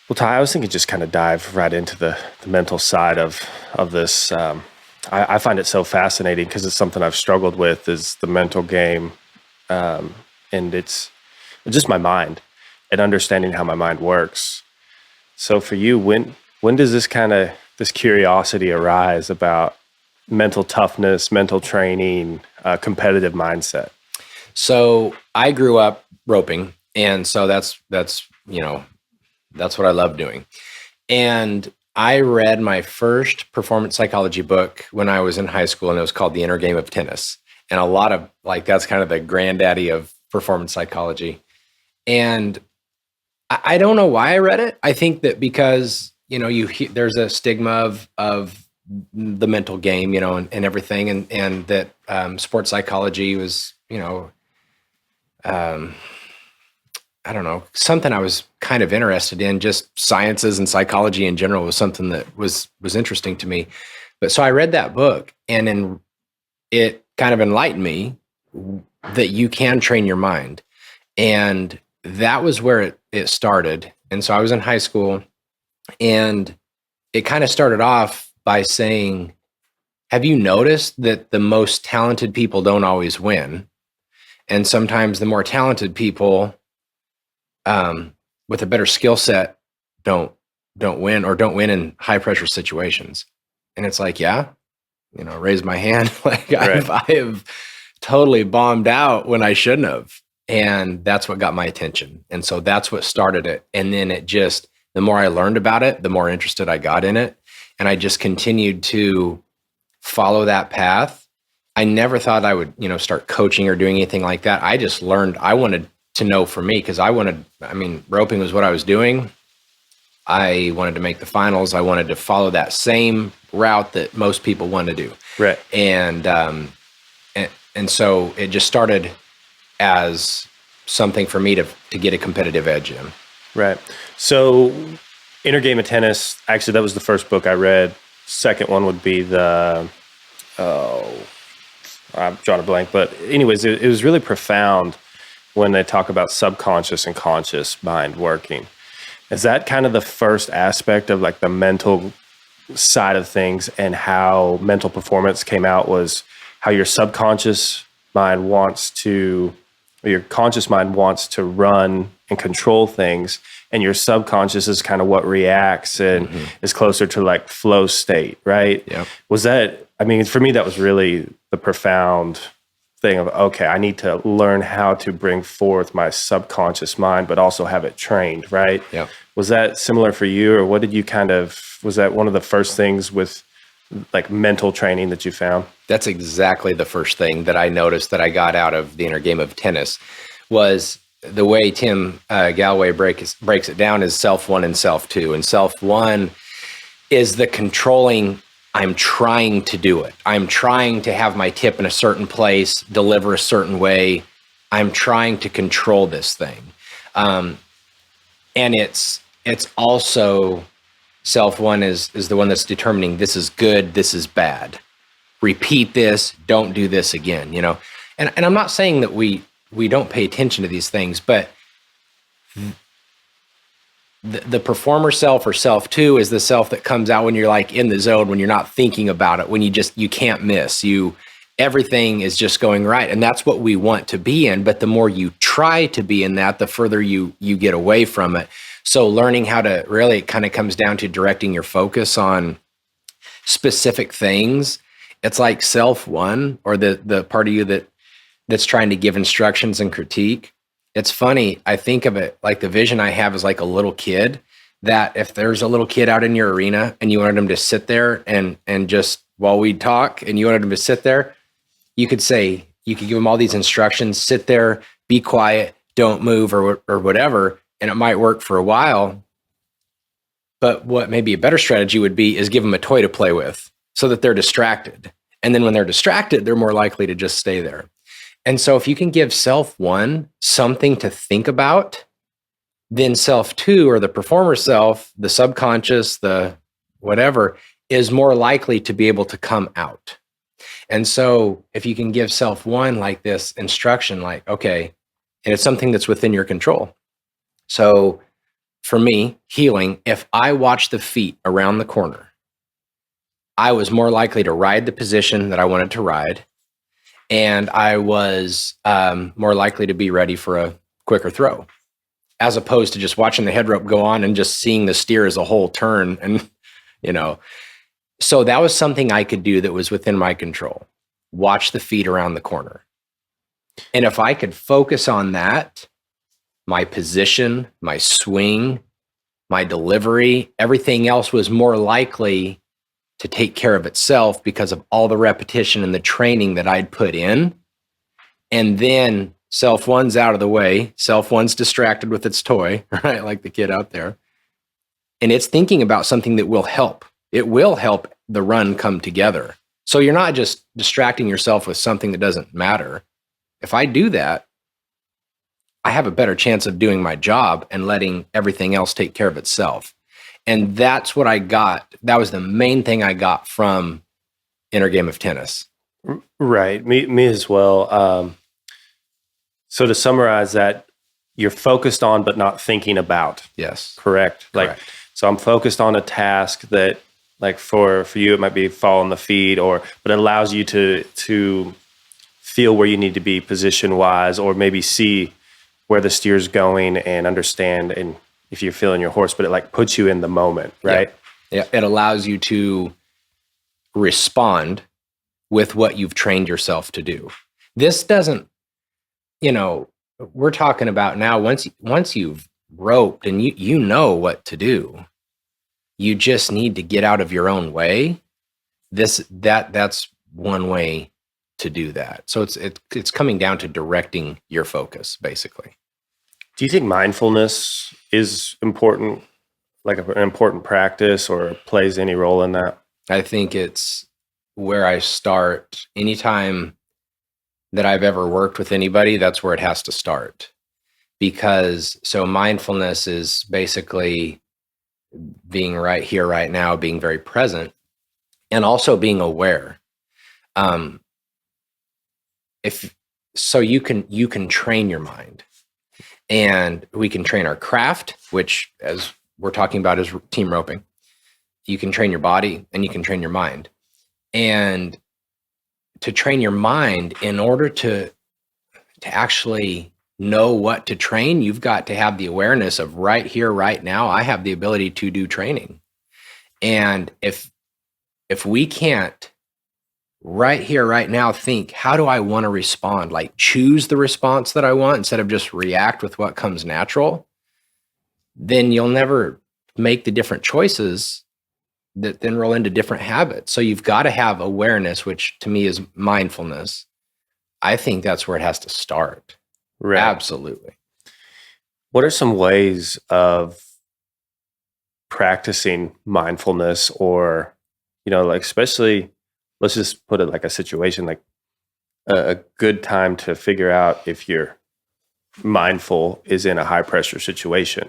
Well, Ty, I was thinking just kind of dive right into the mental side of this. I find it so fascinating because it's something I've struggled with is the mental game, um, and it's just my mind and understanding how my mind works. So for you, when does this curiosity arise about mental toughness, mental training, competitive mindset? So I grew up roping, and so that's what I love doing. And I read my first performance psychology book when I was in high school, and it was called The Inner Game of Tennis. And a lot of that's kind of the granddaddy of performance psychology. And I don't know why I read it. I think that because there's a stigma of the mental game, and everything, and that sports psychology was, um, I don't know, something I was kind of interested in. Just sciences and psychology in general was something that was interesting to me. But so I read that book, and then it kind of enlightened me that you can train your mind. And that was where it started. And so I was in high school, and it kind of started off by saying, have you noticed that the most talented people don't always win? And sometimes the more talented people with a better skill set don't win, or don't win in high pressure situations. And it's like, yeah, raise my hand. Like Right. I have totally bombed out when I shouldn't have. And that's what got my attention. And so that's what started it. And then the more I learned about it, the more interested I got in it. And I just continued to follow that path. I never thought I would, start coaching or doing anything like that. I just learned, I wanted to know for me, because roping was what I was doing. I wanted to make the finals. I wanted to follow that same route that most people want to do. Right. And so it just started as something for me to get a competitive edge in. Right. So, Inner Game of Tennis, actually, that was the first book I read. Second one would be I'm drawing a blank. But anyways, it was really profound when they talk about subconscious and conscious mind working. Is that kind of the first aspect of like the mental side of things, and how mental performance came out was how your subconscious mind your conscious mind wants to run and control things, and your subconscious is kind of what reacts and is closer to like flow state, right? Yeah. Was that, for me, that was really the profound thing of, okay, I need to learn how to bring forth my subconscious mind, but also have it trained, right? Yeah. Was that similar for you, or what did you was that one of the first things with like mental training that you found? That's exactly the first thing that I noticed that I got out of the Inner Game of Tennis was the way Tim Galloway breaks it down is self one and self two. And self one is the controlling. I'm trying to do it. I'm trying to have my tip in a certain place, deliver a certain way. I'm trying to control this thing. And it's also self one is the one that's determining this is good, this is bad. Repeat this, don't do this again, And I'm not saying that we don't pay attention to these things, but the performer self, or self two, is the self that comes out when you're like in the zone, when you're not thinking about it, when you can't miss. Everything is just going right. And that's what we want to be in. But the more you try to be in that, the further you get away from it. So learning how to really, it kind of comes down to directing your focus on specific things. It's like self one, or the part of you that's trying to give instructions and critique. It's funny. I think of it like the vision I have is like a little kid, that if there's a little kid out in your arena and you wanted him to sit there and just while we talk, and you wanted him to sit there, you could give him all these instructions, sit there, be quiet, don't move, or whatever. And it might work for a while. But what maybe a better strategy would be is give them a toy to play with so that they're distracted. And then when they're distracted, they're more likely to just stay there. And so if you can give self one something to think about, then self two, or the performer self, the subconscious, the whatever, is more likely to be able to come out. And so if you can give self one like this instruction, like, okay, and it's something that's within your control. So for me, healing, if I watched the feet around the corner, I was more likely to ride the position that I wanted to ride. And I was more likely to be ready for a quicker throw, as opposed to just watching the head rope go on and just seeing the steer as a whole turn. And, so that was something I could do that was within my control. Watch the feet around the corner. And if I could focus on that, my position, my swing, my delivery, everything else was more likely to take care of itself because of all the repetition and the training that I'd put in. And then self one's out of the way. Self one's distracted with its toy, right? Like the kid out there. And it's thinking about something that will help. It will help the run come together. So you're not just distracting yourself with something that doesn't matter. If I do that, I have a better chance of doing my job and letting everything else take care of itself. And that's what I got. That was the main thing I got from Inner Game of Tennis. Right. Me as well. So to summarize that, you're focused on but not thinking about. Yes. Correct. Correct. So I'm focused on a task that, like for you, it might be fall on the feet, but it allows you to feel where you need to be position wise, or maybe see where the steer's going and understand, and if you're feeling your horse, but it like puts you in the moment, right? Yeah. It allows you to respond with what you've trained yourself to do. This doesn't, we're talking about now, once you've roped and you know what to do, you just need to get out of your own way. That's one way to do that. So it's coming down to directing your focus, basically. Do you think mindfulness is important, like an important practice, or plays any role in that? I think it's where I start. Anytime that I've ever worked with anybody, that's where it has to start. Because so mindfulness is basically being right here, right now, being very present, and also being aware. If so, you can train your mind, and we can train our craft, which, as we're talking about, is team roping. You can train your body and you can train your mind. And to train your mind, in order to actually know what to train, you've got to have the awareness of right here, right now. I have the ability to do training. And if we can't right here, right now, think, how do I want to respond? Like choose the response that I want instead of just react with what comes natural, then you'll never make the different choices that then roll into different habits. So you've got to have awareness, which to me is mindfulness. I think that's where it has to start. Right. Absolutely. What are some ways of practicing mindfulness, or, like, especially, let's just put it like a situation, like a good time to figure out if you're mindful is in a high pressure situation?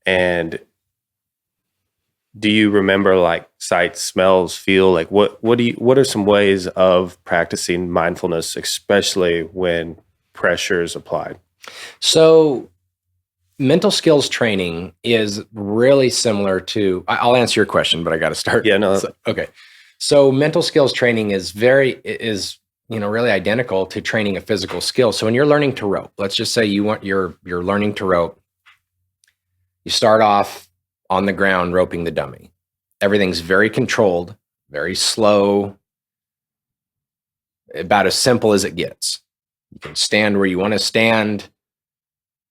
And do you remember like sight, smells, feel? Like what are some ways of practicing mindfulness, especially when pressure is applied? So mental skills training is really similar to, I'll answer your question, but I got to start. Yeah, no. Okay. So mental skills training is really identical to training a physical skill. So when you're learning to rope, let's just say you're learning to rope. You start off on the ground roping the dummy. Everything's very controlled, very slow, about as simple as it gets. You can stand where you want to stand,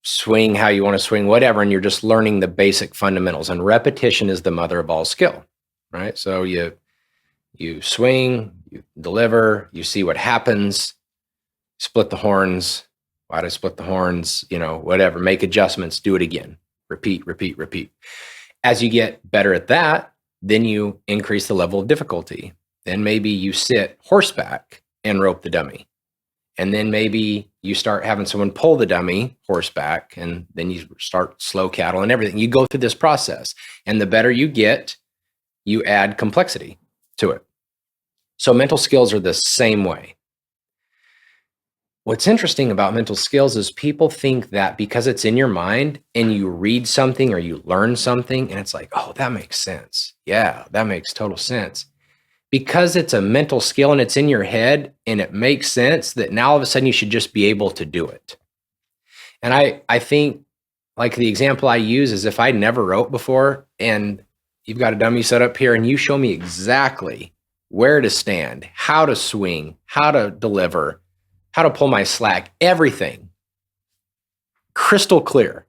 swing how you want to swing, whatever, and you're just learning the basic fundamentals. And repetition is the mother of all skill, right? So you swing, you deliver, you see what happens, split the horns. Why do I split the horns? Whatever, make adjustments, do it again. Repeat, repeat, repeat. As you get better at that, then you increase the level of difficulty. Then maybe you sit horseback and rope the dummy. And then maybe you start having someone pull the dummy horseback, and then you start slow cattle and everything. You go through this process, and the better you get, you add complexity to it. So mental skills are the same way. What's interesting about mental skills is people think that because it's in your mind and you read something or you learn something and it's like, oh, that makes sense. Yeah, that makes total sense. Because it's a mental skill and it's in your head and it makes sense, that now all of a sudden you should just be able to do it. And I think, like, the example I use is, if I never wrote before and you've got a dummy set up here and you show me exactly where to stand, how to swing, how to deliver, how to pull my slack, everything crystal clear.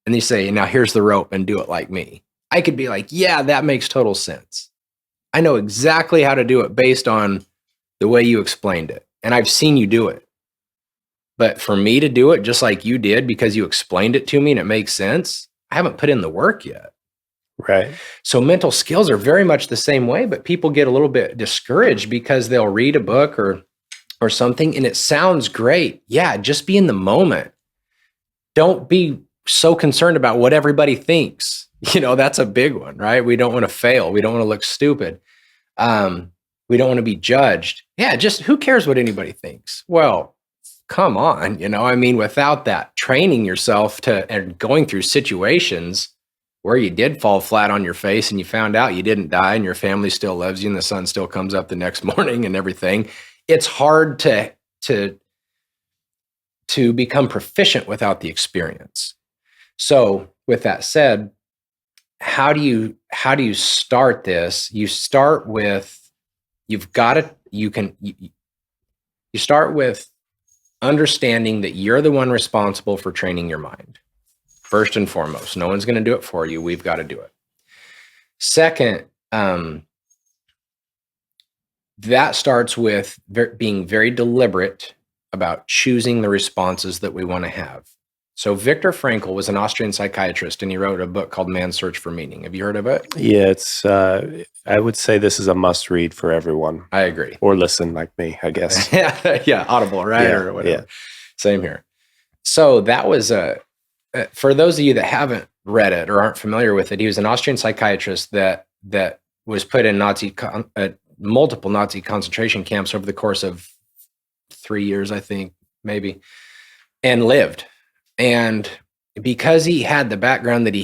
And you say, now here's the rope and do it like me. I could be like, yeah, that makes total sense. I know exactly how to do it based on the way you explained it. And I've seen you do it. But for me to do it just like you did because you explained it to me and it makes sense, I haven't put in the work yet. Right. So mental skills are very much the same way, but people get a little bit discouraged because they'll read a book or something and it sounds great. Yeah, just be in the moment. Don't be so concerned about what everybody thinks. That's a big one, right? We don't want to fail. We don't want to look stupid. We don't want to be judged. Yeah, just who cares what anybody thinks? Well, come on, without that, training yourself and going through situations where you did fall flat on your face and you found out you didn't die and your family still loves you and the sun still comes up the next morning and everything. It's hard to become proficient without the experience. So with that said, how do you start this? You start with, you start with understanding that you're the one responsible for training your mind. First and foremost, no one's going to do it for you. We've got to do it. Second, that starts with being very deliberate about choosing the responses that we want to have. So Viktor Frankl was an Austrian psychiatrist, and he wrote a book called Man's Search for Meaning. Have you heard of it? Yeah, it's. I would say this is a must read for everyone. I agree. Or listen like me, I guess. Yeah, Audible, right? Yeah, or whatever. yeah. Same here. So that was for those of you that haven't read it or aren't familiar with it, he was an Austrian psychiatrist that was put in multiple Nazi concentration camps over the course of 3 years, I think, maybe, and lived. And because he had the background that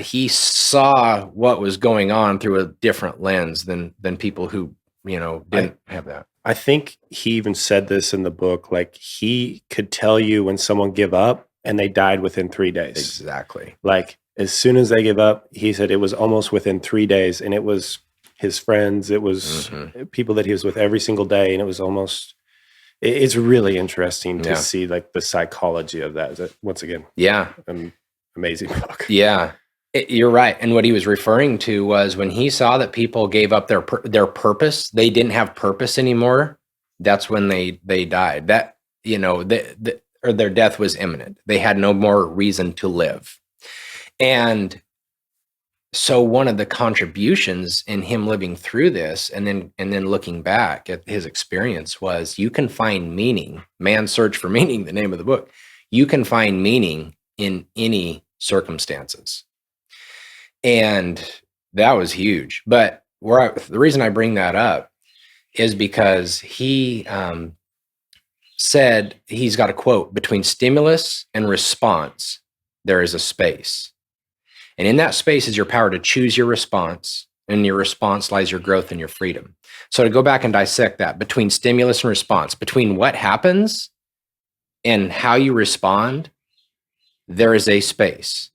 he saw what was going on through a different lens than people who, didn't have that. I think he even said this in the book, like he could tell you when someone give up and they died within 3 days. Exactly. Like as soon as they give up, he said it was almost within 3 days, and it was his friends, it was people that he was with every single day, and it was almost. It's really interesting to see like the psychology of that. Once again, amazing book. Yeah, you're right. And what he was referring to was when he saw that people gave up their purpose, they didn't have purpose anymore. That's when they died. That or their death was imminent. They had no more reason to live. And so one of the contributions in him living through this and then looking back at his experience was, you can find meaning. Man's Search for Meaning, the name of the book. You can find meaning in any circumstances. And that was huge. But the reason I bring that up is because he said, he's got a quote, between stimulus and response, there is a space. And in that space is your power to choose your response. And in your response lies your growth and your freedom. So to go back and dissect that, between stimulus and response, between what happens and how you respond, there is a space.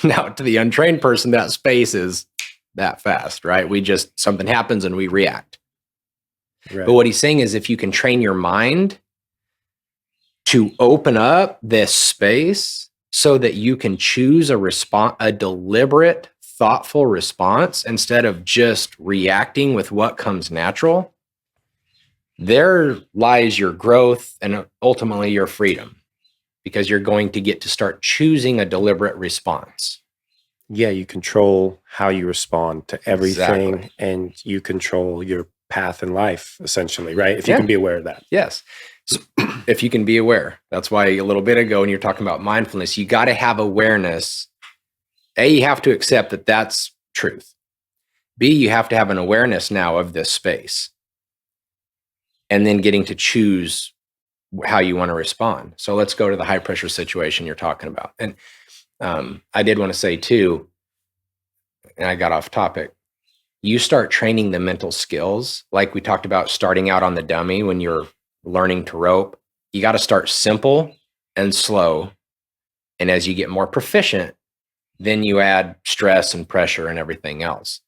Now, to the untrained person, that space is that fast, right? Something happens and we react. Right. But what he's saying is, if you can train your mind to open up this space so that you can choose a deliberate, thoughtful response instead of just reacting with what comes natural, there lies your growth and ultimately your freedom, because you're going to get to start choosing a deliberate response. Yeah, you control how you respond to everything. Exactly. And you control your path in life, essentially, right? If you can be aware of that. Yes. So if you can be aware. That's why a little bit ago when you're talking about mindfulness, you got to have awareness. A, you have to accept that that's truth. B, you have to have an awareness now of this space. And then getting to choose how you want to respond. So let's go to the high pressure situation you're talking about. And I did want to say too, and I got off topic, you start training the mental skills, like we talked about starting out on the dummy when you're learning to rope. You got to start simple and slow. And as you get more proficient, then you add stress and pressure and everything else.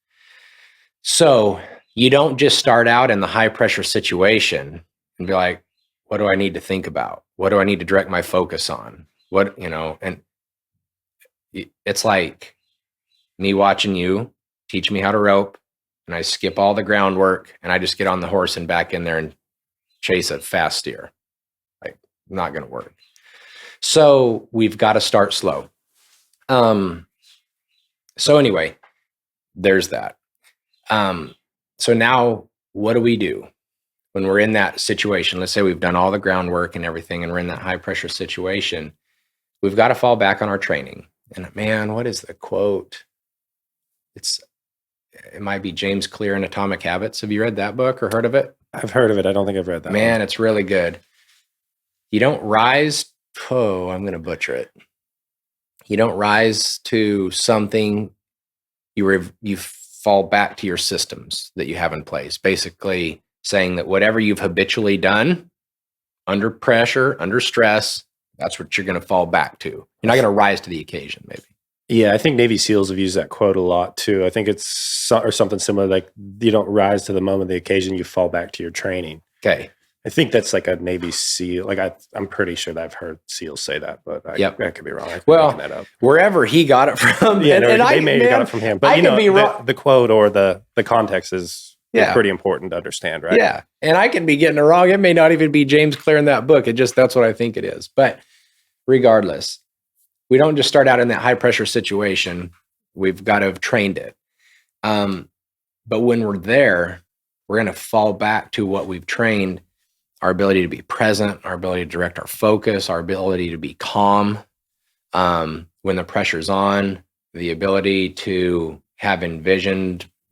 So you don't just start out in the high pressure situation and be like, what do I need to think about? What do I need to direct my focus on? What, and it's like me watching you teach me how to rope, and I skip all the groundwork and I just get on the horse and back in there and chase a fast steer. Like, not going to work. So we've got to start slow. So anyway, there's that. So now what do we do when we're in that situation? Let's say we've done all the groundwork and everything, and we're in that high pressure situation. We've got to fall back on our training. And man, what is the quote? It might be James Clear and Atomic Habits. Have you read that book or heard of it? I've heard of it. I don't think I've read that. Man, it's really good. You don't rise. Oh, I'm going to butcher it. You don't rise to something. You fall back to your systems that you have in place. Basically saying that whatever you've habitually done under pressure, under stress, that's what you're going to fall back to. You're not going to rise to the occasion, maybe. Yeah, I think Navy SEALs have used that quote a lot too. I think it's or something similar, like you don't rise to the moment of the occasion, you fall back to your training. Okay. I think that's like a Navy SEAL. Like I'm pretty sure that I've heard SEALs say that, but I could be wrong. I could be making that up. Wherever he got it from, yeah, they may have got it from him. But the quote or the context is pretty important to understand, right? Yeah, and I can be getting it wrong. It may not even be James Clear in that book. That's what I think it is. But regardless, we don't just start out in that high pressure situation. We've got to have trained it. But when we're there, we're going to fall back to what we've trained. Our ability to be present, our ability to direct our focus, our ability to be calm when the pressure's on, the ability to have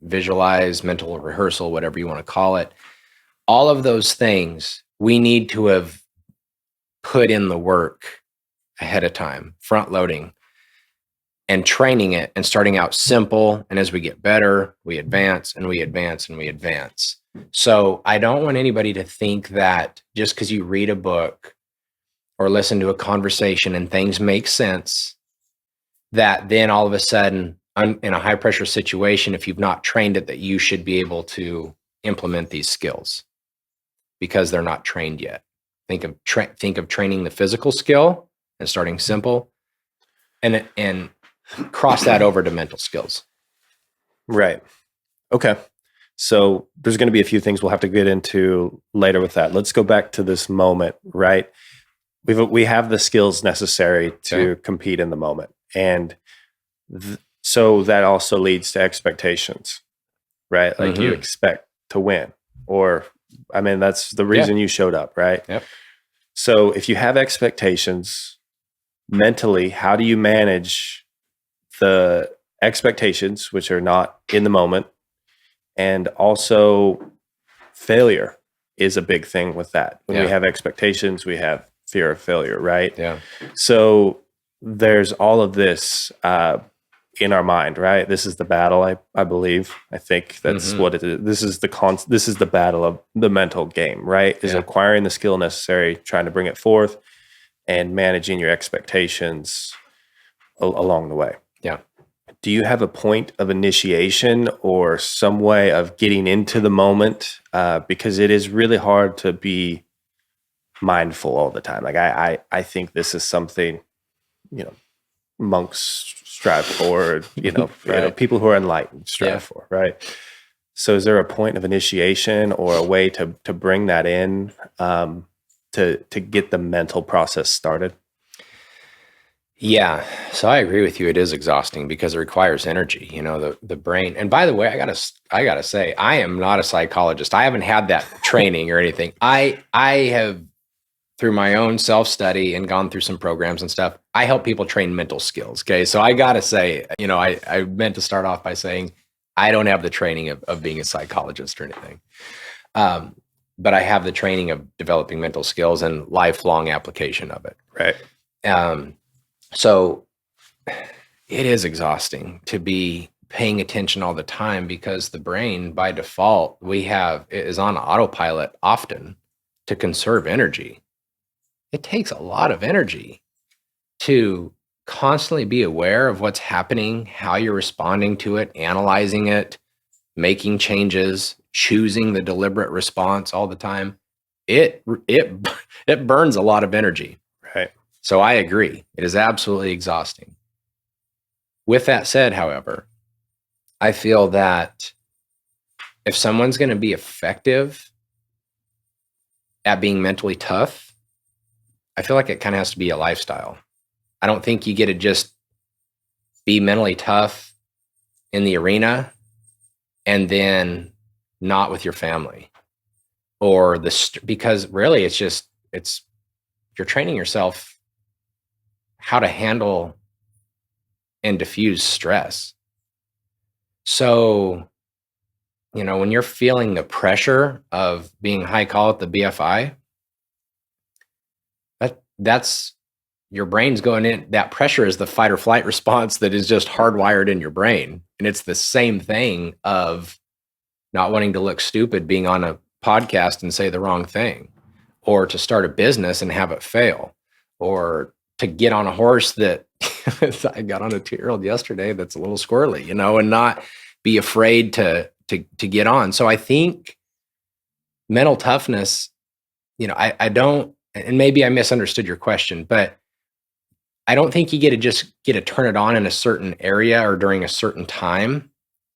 visualize, mental rehearsal, whatever you want to call it. All of those things we need to have put in the work ahead of time, front loading and training it and starting out simple. And as we get better, we advance and we advance and we advance. So I don't want anybody to think that just because you read a book or listen to a conversation and things make sense, that then all of a sudden in a high pressure situation, if you've not trained it, that you should be able to implement these skills because they're not trained yet. Think of training the physical skill and starting simple and cross that over to mental skills. Right. Okay. So there's going to be a few things we'll have to get into later with that. Let's go back to this moment, right? We have the skills necessary to compete in the moment. And so that also leads to expectations, right? Like you expect to win, or, I mean, that's the reason you showed up, right? Yep. So if you have expectations mentally, how do you manage the expectations, which are not in the moment? And also failure is a big thing with that. When we have expectations, we have fear of failure, right? Yeah. So there's all of this in our mind, right? This is the battle, I believe. I think that's what it is. This is the battle of the mental game, right? Is acquiring the skill necessary, trying to bring it forth, and managing your expectations along the way. Yeah. Do you have a point of initiation or some way of getting into the moment? Because it is really hard to be mindful all the time. Like I think this is something, monks strive for, right. People who are enlightened strive for, right? So is there a point of initiation or a way to bring that in to get the mental process started? Yeah. So I agree with you. It is exhausting because it requires energy, the brain. And by the way, I gotta say, I am not a psychologist. I haven't had that training or anything. I have, through my own self-study and gone through some programs and stuff, I help people train mental skills. Okay. So I gotta say, I meant to start off by saying, I don't have the training of being a psychologist or anything. but I have the training of developing mental skills and lifelong application of it. Right. So it is exhausting to be paying attention all the time, because the brain by default is on autopilot often to conserve energy. It takes a lot of energy to constantly be aware of what's happening, how you're responding to it, analyzing it, making changes, choosing the deliberate response all the time. It burns a lot of energy. Right. So I agree. It is absolutely exhausting. With that said, however, I feel that if someone's going to be effective at being mentally tough, I feel like it kind of has to be a lifestyle. I don't think you get to just be mentally tough in the arena and then not with your family, or because really you're training yourself how to handle and diffuse stress. So, when you're feeling the pressure of being high call at the BFI, that's your brain's going in. That pressure is the fight or flight response that is just hardwired in your brain. And it's the same thing of not wanting to look stupid being on a podcast and say the wrong thing, or to start a business and have it fail, or to get on a horse that I got on a 2-year-old yesterday that's a little squirrely, and not be afraid to get on. So I think mental toughness, I don't, and maybe I misunderstood your question, but I don't think you get to turn it on in a certain area or during a certain time.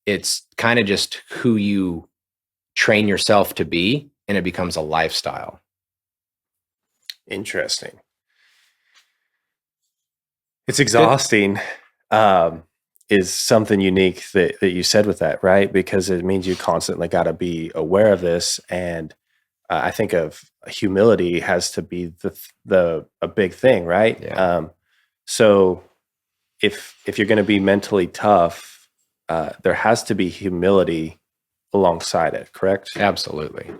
It's kind of just who you train yourself to be, and it becomes a lifestyle. Interesting. It's exhausting. Is something unique that you said with that, right? Because it means you constantly got to be aware of this. And I think of humility has to be a big thing, right? Yeah. So if you're going to be mentally tough, there has to be humility alongside it, correct? Absolutely.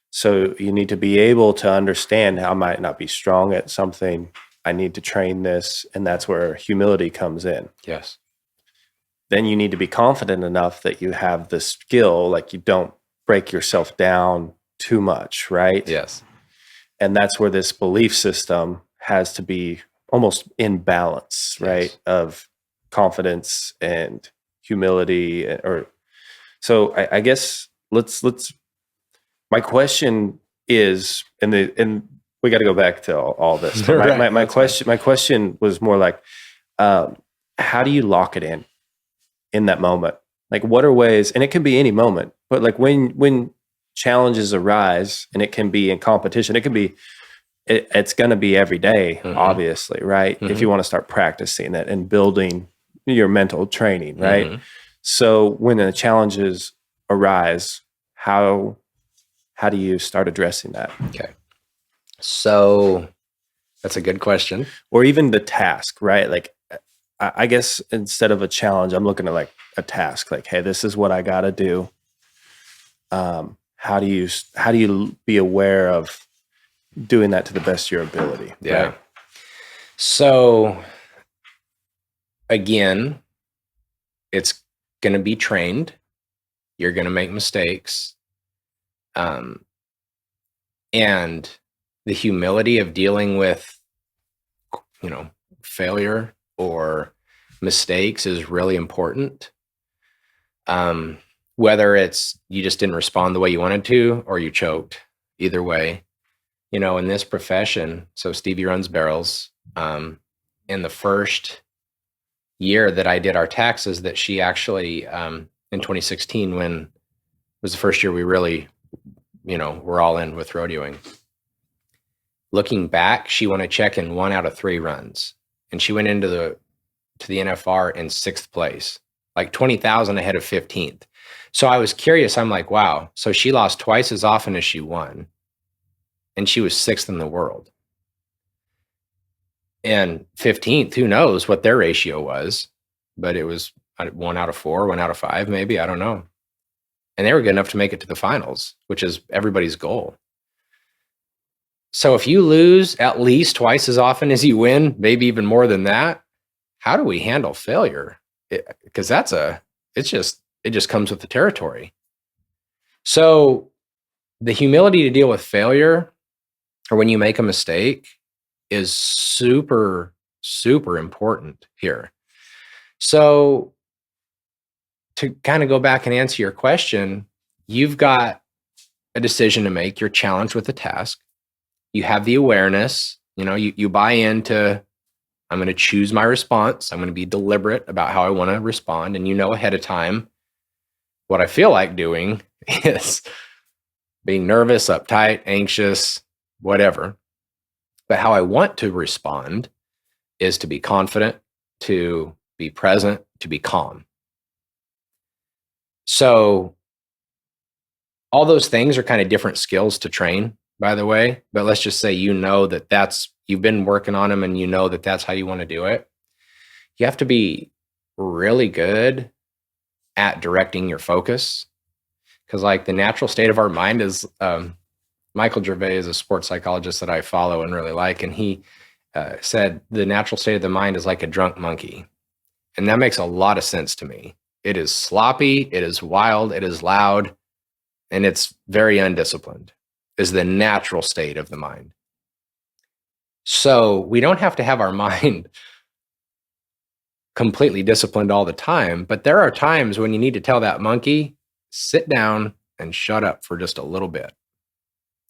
So you need to be able to understand how I might not be strong at something. I need to train this, and that's where humility comes in. Yes. Then you need to be confident enough that you have the skill, like you don't break yourself down too much, right? Yes. And that's where this belief system has to be almost in balance, right? Yes. Of confidence and humility. So I guess let's my question is, and we got to go back to all this. Right, my question was more like, how do you lock it in that moment? Like, what are ways, and it can be any moment, but like when challenges arise, and it can be in competition, it can be, it's going to be every day, obviously, right? If you want to start practicing it and building your mental training, right? So when the challenges arise, how do you start addressing that? Okay. So that's a good question. Or even the task, right? Like, I guess instead of a challenge, I'm looking at like a task, like, hey, this is what I got to do. How do you be aware of doing that to the best of your ability? Yeah. Right? So again, it's going to be trained. You're going to make mistakes. And the humility of dealing with, failure or mistakes is really important. Whether it's you just didn't respond the way you wanted to, or you choked, either way, in this profession. So Stevie runs barrels. In the first year that I did our taxes, that she actually, in 2016, when was the first year we really, we're all in with rodeoing. Looking back, she won a check in 1 out of 3 runs, and she went into the NFR in 6th place, like 20,000 ahead of 15th. So I was curious. I'm like, wow. So she lost twice as often as she won, and she was 6th in the world. And 15th, who knows what their ratio was, but it was 1 out of 4, 1 out of 5, maybe, I don't know. and they were good enough to make it to the finals, which is everybody's goal. So if you lose at least twice as often as you win, maybe even more than that, how do we handle failure? Because it just comes with the territory. So the humility to deal with failure, or when you make a mistake, is super, super important here. So to kind of go back and answer your question, you've got a decision to make. You're challenged with a task. You have the awareness, you buy into, I'm going to choose my response. I'm going to be deliberate about how I want to respond. And ahead of time, what I feel like doing is being nervous, uptight, anxious, whatever. But how I want to respond is to be confident, to be present, to be calm. So all those things are kind of different skills to train, by the way. But let's just say you've been working on them and that's how you want to do it. You have to be really good at directing your focus. Because like the natural state of our mind is, Michael Gervais is a sports psychologist that I follow and really like. And he said the natural state of the mind is like a drunk monkey. And that makes a lot of sense to me. It is sloppy, it is wild, it is loud, and it's very undisciplined, is the natural state of the mind. So we don't have to have our mind completely disciplined all the time, but there are times when you need to tell that monkey, sit down and shut up for just a little bit,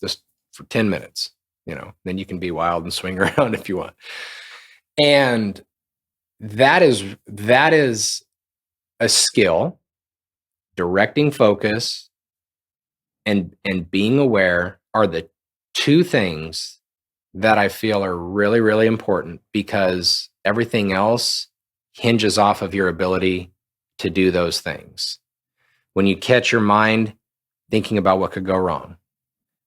just for 10 minutes, then you can be wild and swing around if you want. And that is a skill, directing focus and being aware are the two things that I feel are really, really important, because everything else hinges off of your ability to do those things. When you catch your mind thinking about what could go wrong,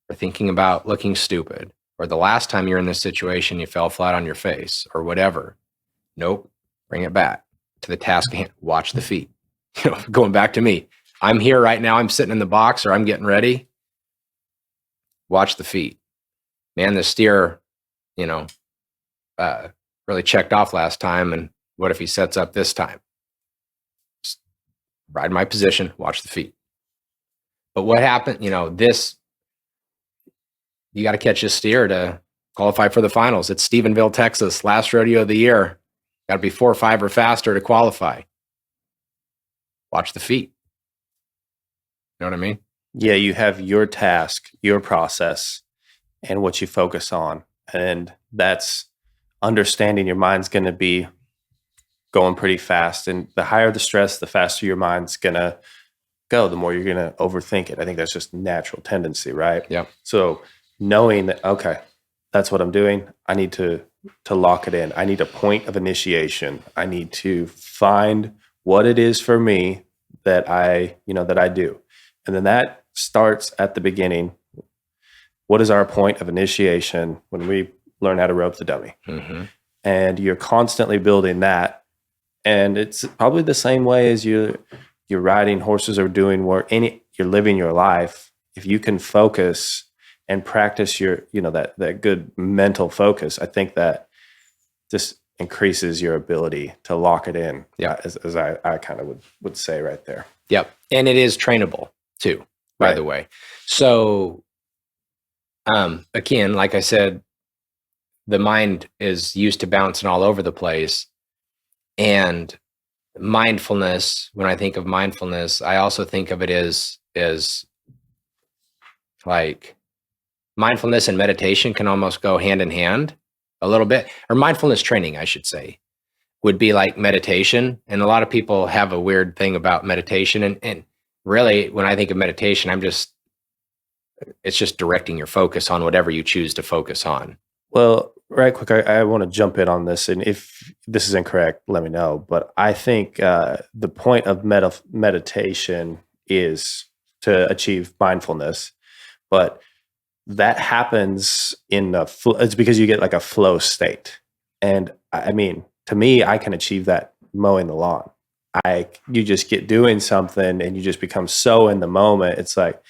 or thinking about looking stupid, or the last time you're in this situation, you fell flat on your face or whatever. Nope. Bring it back to the task at hand. Watch the feet. Going back to me. I'm here right now. I'm sitting in the box, or I'm getting ready. Watch the feet. Man, the steer, really checked off last time. And what if he sets up this time? Just ride my position, watch the feet. But what happened, you got to catch this steer to qualify for the finals. It's Stephenville, Texas, last rodeo of the year. Got to be 4 or 5 or faster to qualify. Watch the feet. You know what I mean? Yeah, you have your task, your process, and what you focus on. And that's understanding your mind's going to be going pretty fast. And the higher the stress, the faster your mind's going to go, the more you're going to overthink it. I think that's just natural tendency, right? Yeah. So knowing that, okay, that's what I'm doing. I need to lock it in. I need a point of initiation. I need to find what it is for me that I do. And then that starts at the beginning. What is our point of initiation when we learn how to rope the dummy? Mm-hmm. And you're constantly building that. And it's probably the same way as you're riding horses or doing work, you're living your life. If you can focus and practice your, that good mental focus, I think that just increases your ability to lock it in. Yeah. As I kind of would say right there. Yep. And it is trainable too, by the way. So, again, like I said, the mind is used to bouncing all over the place. And mindfulness, when I think of mindfulness, I also think of it as like mindfulness and meditation can almost go hand in hand a little bit, or mindfulness training, I should say, would be like meditation. And a lot of people have a weird thing about meditation. And really, when I think of meditation, it's just directing your focus on whatever you choose to focus on. Well, right quick, I want to jump in on this. And if this is incorrect, let me know. But I think the point of meditation is to achieve mindfulness. But that happens it's because you get like a flow state. And I mean, to me, I can achieve that mowing the lawn. you just get doing something and you just become so in the moment. It's like,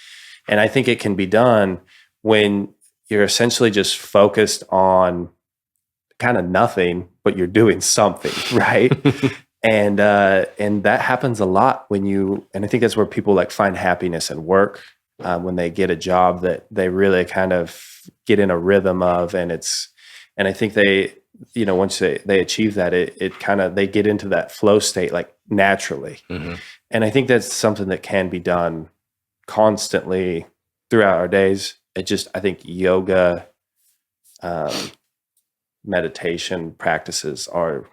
and I think it can be done when you're essentially just focused on kind of nothing, but you're doing something, right? And that happens a lot and I think that's where people like find happiness in work, when they get a job that they really kind of get in a rhythm of, and I think once they achieve that, it kind of, they get into that flow state like naturally. Mm-hmm. And I think that's something that can be done constantly throughout our days. I think yoga, meditation practices are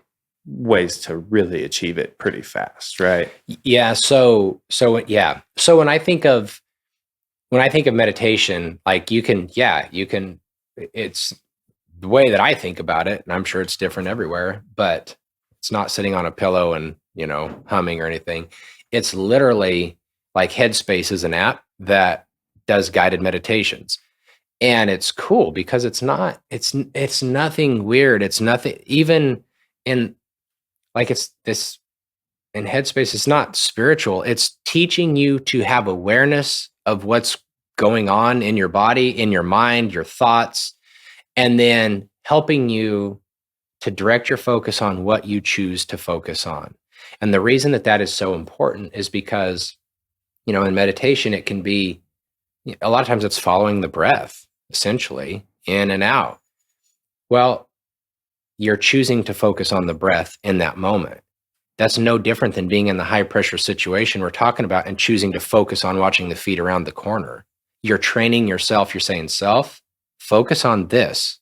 ways to really achieve it pretty fast, right? Yeah. Yeah. So when I think of meditation, like you can, it's the way that I think about it, and I'm sure it's different everywhere, but it's not sitting on a pillow and, humming or anything. It's literally like Headspace is an app that does guided meditations. And it's cool because it's nothing weird. It's nothing even in like it's this in Headspace, it's not spiritual. It's teaching you to have awareness of what's going on in your body, in your mind, your thoughts, and then helping you to direct your focus on what you choose to focus on. And the reason that is so important is because, in meditation, it can be a lot of times it's following the breath, essentially, in and out. Well, you're choosing to focus on the breath in that moment. That's no different than being in the high pressure situation we're talking about and choosing to focus on watching the feet around the corner. You're training yourself. You're saying, self, focus on this.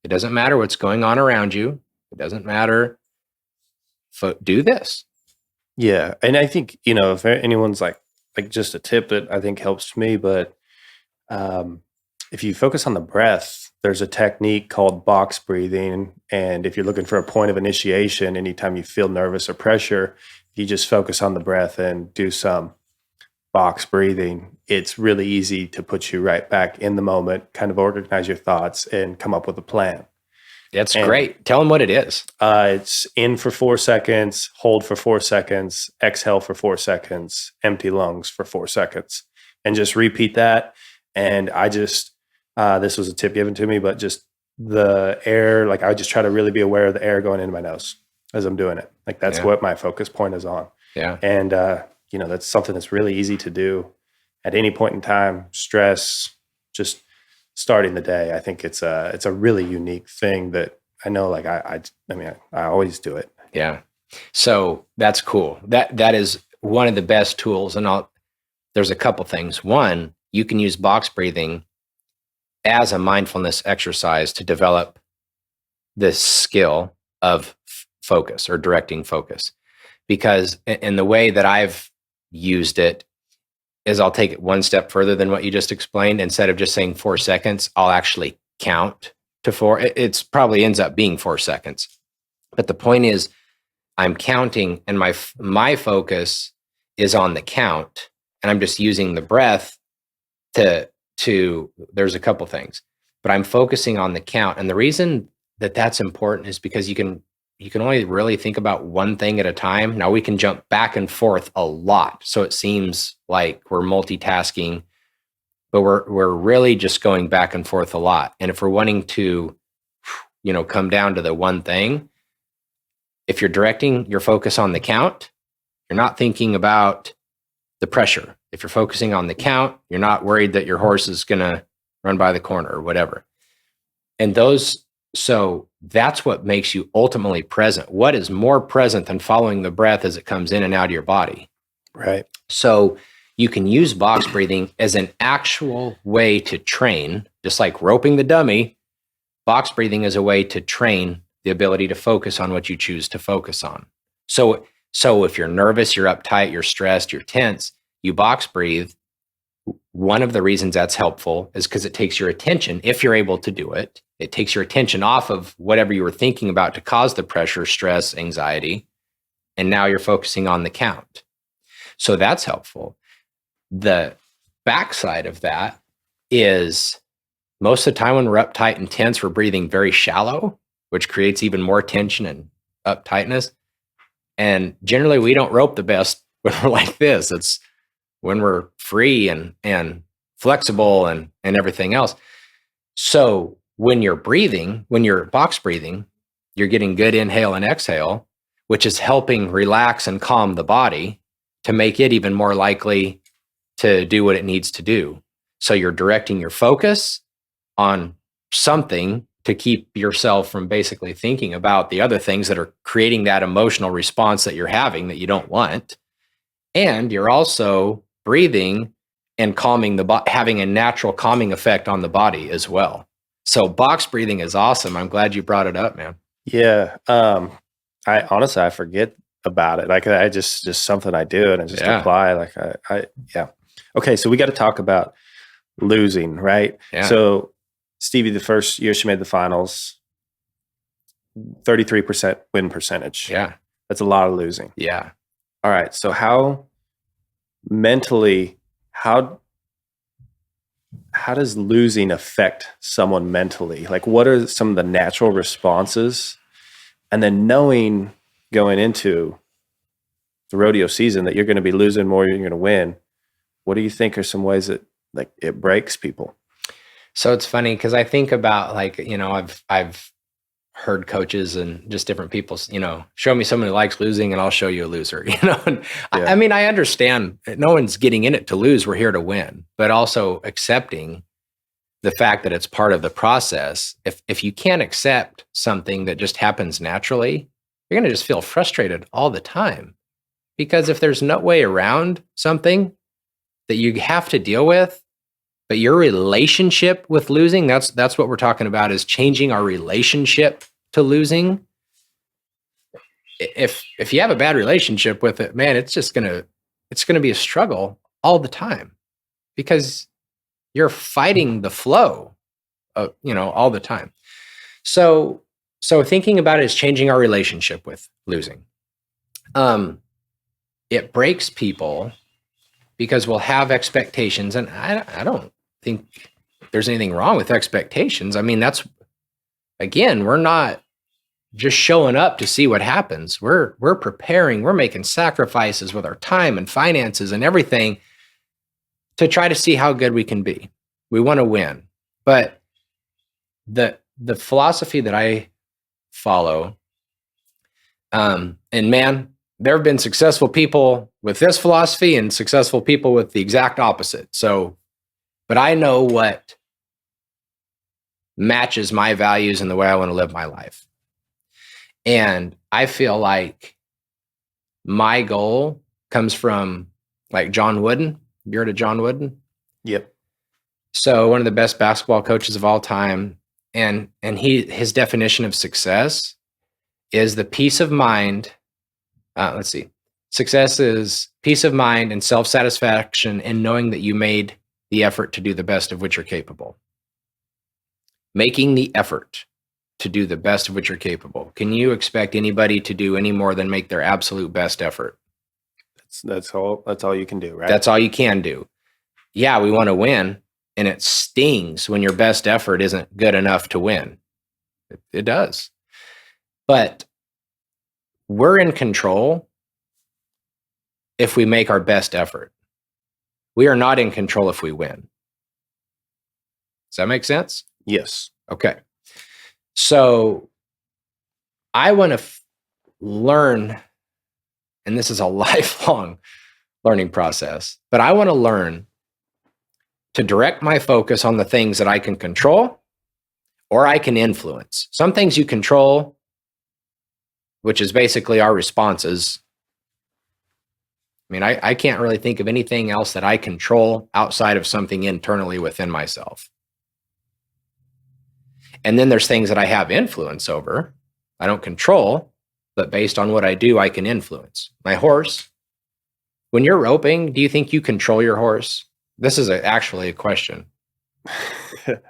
It doesn't matter what's going on around you. It doesn't matter. Do this. Yeah. And I think, if anyone's like just a tip that I think helps me, but if you focus on the breath, there's a technique called box breathing. And if you're looking for a point of initiation, anytime you feel nervous or pressure, you just focus on the breath and do some box breathing. It's really easy to put you right back in the moment, kind of organize your thoughts and come up with a plan. That's great. Tell them what it is. It's in for 4 seconds, hold for 4 seconds, exhale for 4 seconds, empty lungs for 4 seconds, and just repeat that. And this was a tip given to me, but just the air, like I just try to really be aware of the air going into my nose as I'm doing it. Like that's what my focus point is on. Yeah. And, that's something that's really easy to do at any point in time, stress, just starting the day. I think it's a really unique thing that I know, like I always do it. Yeah. So that's cool. That is one of the best tools. And there's a couple things. One, you can use box breathing as a mindfulness exercise to develop this skill of focus or directing focus. Because in the way that I've used it is I'll take it one step further than what you just explained. Instead of just saying 4 seconds, I'll actually count to 4. It's probably ends up being 4 seconds. But the point is I'm counting and my focus is on the count, and I'm just using the breath to there's a couple things, but I'm focusing on the count. And the reason that that's important is because you can only really think about one thing at a time. Now we can jump back and forth a lot. So it seems like we're multitasking, but we're really just going back and forth a lot. And if we're wanting to, come down to the one thing, if you're directing your focus on the count, you're not thinking about the pressure. If you're focusing on the count, you're not worried that your horse is going to run by the corner or whatever. And so that's what makes you ultimately present. What is more present than following the breath as it comes in and out of your body? Right. So you can use box breathing as an actual way to train, just like roping the dummy. Box breathing is a way to train the ability to focus on what you choose to focus on. So if you're nervous, you're uptight, you're stressed, you're tense, you box breathe. One of the reasons that's helpful is because it takes your attention, if you're able to do it, it takes your attention off of whatever you were thinking about to cause the pressure, stress, anxiety, and now you're focusing on the count. So that's helpful. The backside of that is most of the time when we're uptight and tense, we're breathing very shallow, which creates even more tension and uptightness. And generally we don't rope the best when we're like this. It's when we're free and flexible and everything else. So when you're breathing, when you're box breathing, you're getting good inhale and exhale, which is helping relax and calm the body to make it even more likely to do what it needs to do. So you're directing your focus on something to keep yourself from basically thinking about the other things that are creating that emotional response that you're having that you don't want. And you're also breathing and calming the body, having a natural calming effect on the body as well. So box breathing is awesome. I'm glad you brought it up, man. Yeah. I honestly, I forget about it. Like I just something I do and I just apply. Like yeah. Okay. So we got to talk about losing, right? Yeah. So Stevie, the first year she made the finals, 33% win percentage. Yeah. That's a lot of losing. Yeah. All right. So how mentally, how does losing affect someone mentally? Like what are some of the natural responses? And then knowing going into the rodeo season that you're going to be losing more, you're going to win. What do you think are some ways that like it breaks people? So it's funny because I think about like, I've heard coaches and just different people, show me someone who likes losing and I'll show you a loser, And I mean, I understand no one's getting in it to lose. We're here to win, but also accepting the fact that it's part of the process. If you can't accept something that just happens naturally, you're going to just feel frustrated all the time. Because if there's no way around something that you have to deal with, but your relationship with losing, that's what we're talking about, is changing our relationship to losing. If you have a bad relationship with it, man, it's going to be a struggle all the time because you're fighting the flow of, all the time. So thinking about it is changing our relationship with losing. It breaks people because we'll have expectations, and I don't think there's anything wrong with expectations. I mean, that's, again, we're not just showing up to see what happens. We're preparing, we're making sacrifices with our time and finances and everything to try to see how good we can be. We want to win. But the philosophy that I follow, and man, there have been successful people with this philosophy and successful people with the exact opposite. So, but I know what matches my values and the way I want to live my life. And I feel like my goal comes from like John Wooden. You heard of John Wooden? Yep. So one of the best basketball coaches of all time. And his definition of success is the peace of mind. Let's see. Success is peace of mind and self-satisfaction in knowing that you made the effort to do the best of which you're capable. Making the effort to do the best of which you're capable. Can you expect anybody to do any more than make their absolute best effort? That's all you can do, right? That's all you can do. Yeah, we want to win, and it stings when your best effort isn't good enough to win. It does. But we're in control if we make our best effort. We are not in control if we win. Does that make sense? Yes. Okay. So I want to learn, and this is a lifelong learning process, but I want to learn to direct my focus on the things that I can control or I can influence. Some things you control, which is basically our responses. I mean, I can't really think of anything else that I control outside of something internally within myself. And then there's things that I have influence over. I don't control, but based on what I do, I can influence. My horse, when you're roping, do you think you control your horse? This is actually a question.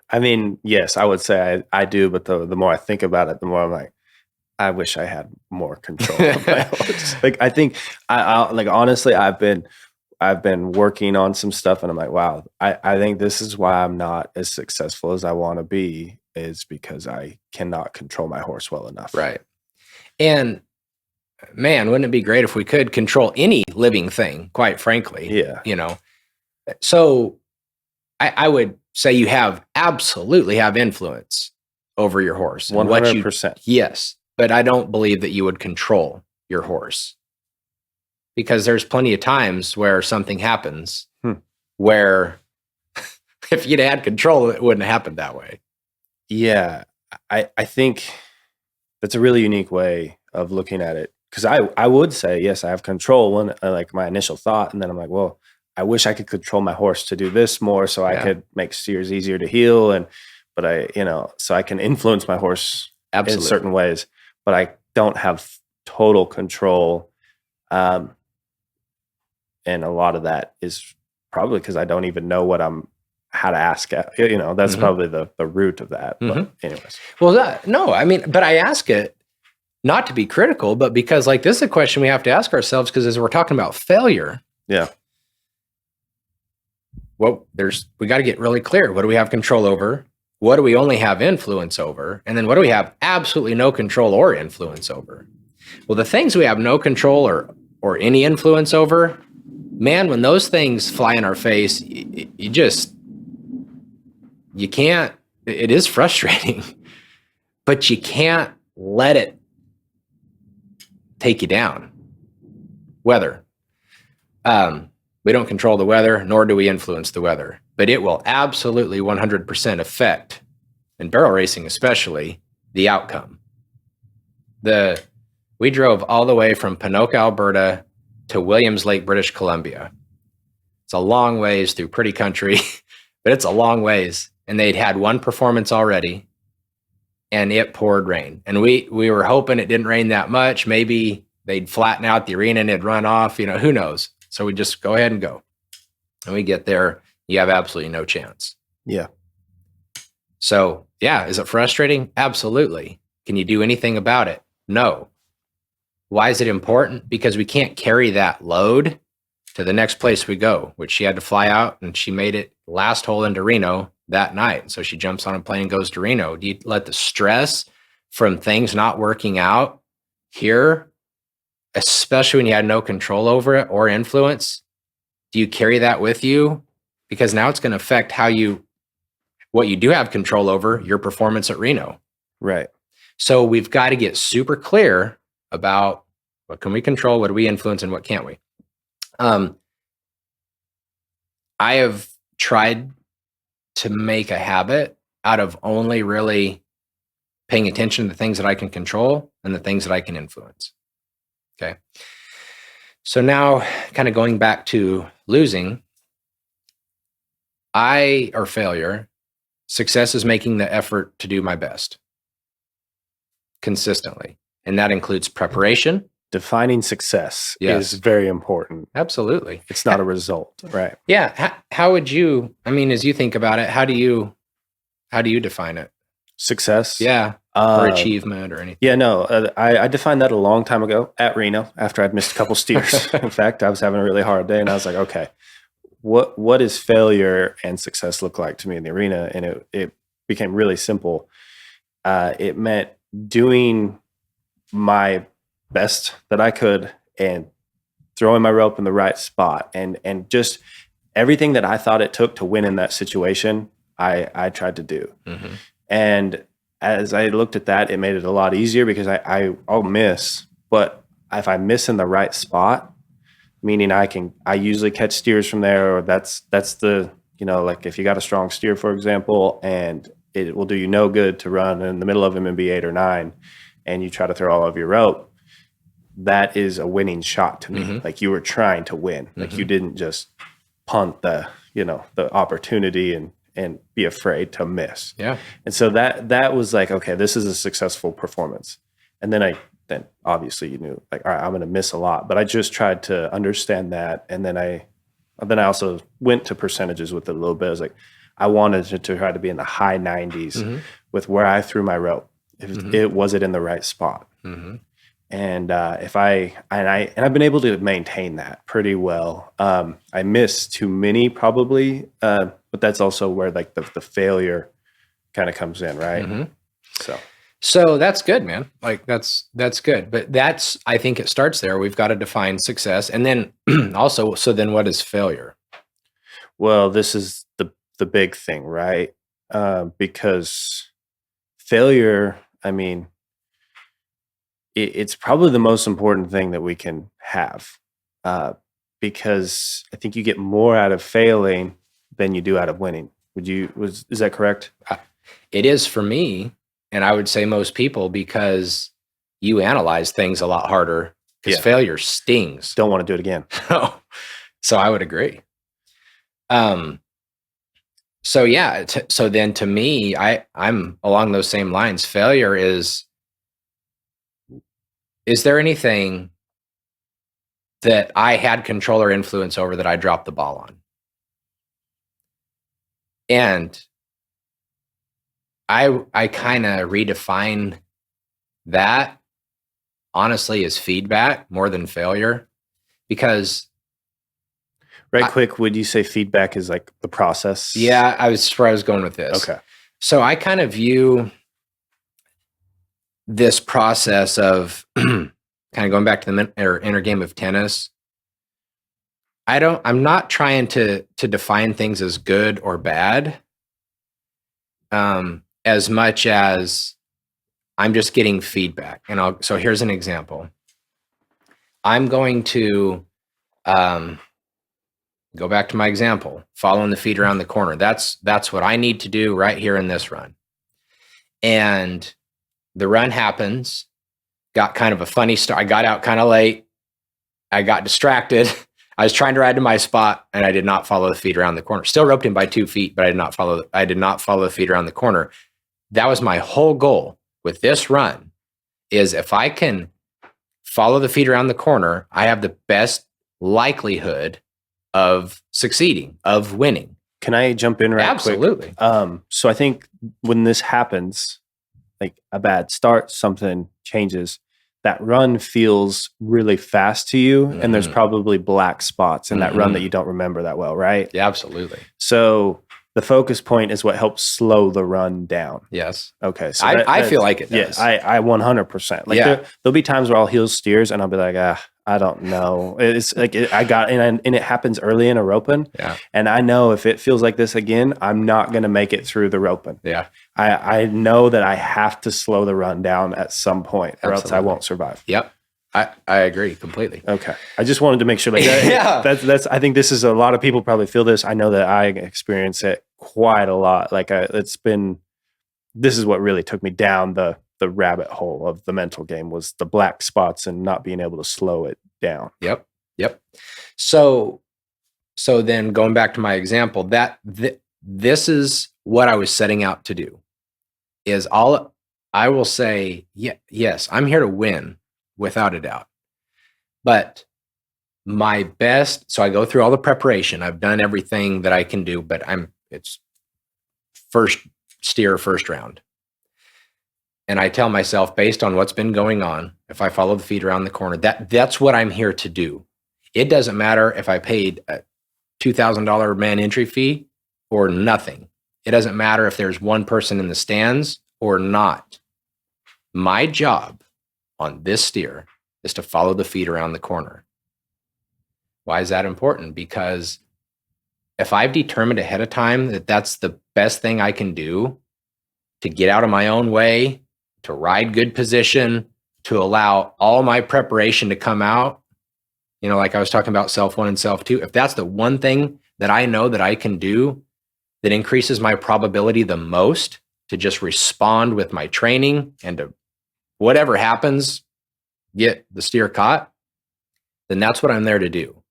I mean, yes, I would say I do, but the more I think about it, the more I'm like, I wish I had more control of my horse. Like, I think I like, honestly, I've been working on some stuff and I'm like, wow, I think this is why I'm not as successful as I want to be, is because I cannot control my horse well enough. Right. And man, wouldn't it be great if we could control any living thing, quite frankly? Yeah. You know, so I would say you absolutely have influence over your horse. And 100%. Yes, but I don't believe that you would control your horse, because there's plenty of times where something happens where if you'd had control, it wouldn't happen that way. Yeah. I think that's a really unique way of looking at it. Because I would say, yes, I have control when like my initial thought. And then I'm like, well, I wish I could control my horse to do this more so I could make steers easier to heel. But so I can influence my horse in certain ways, but I don't have total control. And a lot of that is probably because I don't even know how to ask. That's probably the root of that. But anyways. Well, no, I mean, but I ask it not to be critical, but because like this is a question we have to ask ourselves, because as we're talking about failure. Yeah. Well, we got to get really clear. What do we have control over? What do we only have influence over? And then what do we have absolutely no control or influence over? Well, the things we have no control or any influence over, man, when those things fly in our face, you can't, it is frustrating, but you can't let it take you down. Weather. We don't control the weather, nor do we influence the weather, but it will absolutely 100% affect, in barrel racing especially, the outcome. We drove all the way from Ponoka, Alberta to Williams Lake, British Columbia. It's a long ways through pretty country, but it's a long ways. And they'd had one performance already, and it poured rain. And we were hoping it didn't rain that much. Maybe they'd flatten out the arena and it'd run off, who knows? So we just go ahead and go. And we get there, you have absolutely no chance. Yeah. So, yeah, is it frustrating? Absolutely. Can you do anything about it? No. Why is it important? Because we can't carry that load to the next place we go, which she had to fly out, and she made it last hole into Reno that night. So she jumps on a plane and goes to Reno. Do you let the stress from things not working out here, especially when you had no control over it or influence, do you carry that with you? Because now it's going to affect what you do have control over, your performance at Reno. Right. So we've got to get super clear about what can we control, what do we influence, and what can't we? I have tried to make a habit out of only really paying attention to the things that I can control and the things that I can influence. Okay. So now kind of going back to losing, or failure, success is making the effort to do my best consistently. And that includes preparation. Defining success is very important. Absolutely. It's not a result, right? Yeah. How would you, as you think about it, how do you define it? Success? Yeah. Or achievement or anything? Yeah, no. I defined that a long time ago at Reno after I'd missed a couple steers. In fact, I was having a really hard day and I was like, okay, what does failure and success look like to me in the arena? And it became really simple. It meant doing my best that I could and throwing my rope in the right spot and just everything that I thought it took to win in that situation, I tried to do. Mm-hmm. And as I looked at that, it made it a lot easier because I'll miss, but if I miss in the right spot, meaning I usually catch steers from there, or that's the, like if you got a strong steer, for example, and it will do you no good to run in the middle of him and be 8 or 9 and you try to throw all of your rope, that is a winning shot to me. Mm-hmm. Like you were trying to win. Mm-hmm. Like you didn't just punt the opportunity and be afraid to miss. Yeah. And so that was like, okay, this is a successful performance. And then obviously you knew like, all right, I'm going to miss a lot, but I just tried to understand that. And then I also went to percentages with it a little bit. I was like, I wanted to try to be in the high 90s mm-hmm. with where I threw my rope. If mm-hmm. it was it in the right spot. Mm-hmm. And I've been able to maintain that pretty well. I miss too many probably, but that's also where like the failure kind of comes in, right? Mm-hmm. So that's good, man. Like that's good. But I think it starts there. We've got to define success. And then also, so then what is failure? Well, this is the big thing, right? Because failure, I mean, it's probably the most important thing that we can have, because I think you get more out of failing than you do out of winning. Is that correct? It is for me, and I would say most people, because you analyze things a lot harder because failure stings. Don't want to do it again. So I would agree. So yeah, so then to me, I'm along those same lines. Failure is there anything that I had control or influence over that I dropped the ball on? And I kind of redefine that honestly as feedback more than failure, because quick, would you say feedback is like the process? Yeah, I was where I was going with this. Okay. So I kind of view this process of kind of going back to the inner game of tennis. I'm not trying to define things as good or bad, as much as I'm just getting feedback. And so here's an example. I'm going to go back to my example, following the feet around the corner. That's what I need to do right here in this run. And the run happens, got kind of a funny start. I got out kind of late. I got distracted. I was trying to ride to my spot, and I did not follow the feet around the corner. Still roped in by 2 feet, but I did not follow the feet around the corner. That was my whole goal with this run, is if I can follow the feet around the corner, I have the best likelihood of succeeding, of winning. Can I jump in right quick? Absolutely. So I think when this happens, like a bad start, something changes, that run feels really fast to you, and there's probably black spots in that run that you don't remember that well, right? Yeah, absolutely. So the focus point is what helps slow the run down. Yes. Okay. So I feel like it does. Yes, I 100%. Like there'll be times where I'll heel steers and I'll be like, I don't know. It's like and it happens early in a roping. Yeah. And I know if it feels like this again, I'm not going to make it through the roping. Yeah. I know that I have to slow the run down at some point, or else I won't survive. Yep. I agree completely. Okay. I just wanted to make sure like that's I think this is a lot of people probably feel this. I know that I experience it quite a lot. Like this is what really took me down the rabbit hole of the mental game, was the black spots and not being able to slow it down. Yep. So then going back to my example, this is what I was setting out to do, is I will say, yes, I'm here to win without a doubt. But my best, so I go through all the preparation. I've done everything that I can do, but it's first round. And I tell myself, based on what's been going on, if I follow the feet around the corner, that's what I'm here to do. It doesn't matter if I paid a $2,000 man entry fee or nothing. It doesn't matter if there's one person in the stands or not. My job on this steer is to follow the feet around the corner. Why is that important? Because if I've determined ahead of time that that's the best thing I can do to get out of my own way, to ride good position, to allow all my preparation to come out, like I was talking about self 1 and self 2, if that's the one thing that I know that I can do that increases my probability the most to just respond with my training and to whatever happens, get the steer caught, then that's what I'm there to do.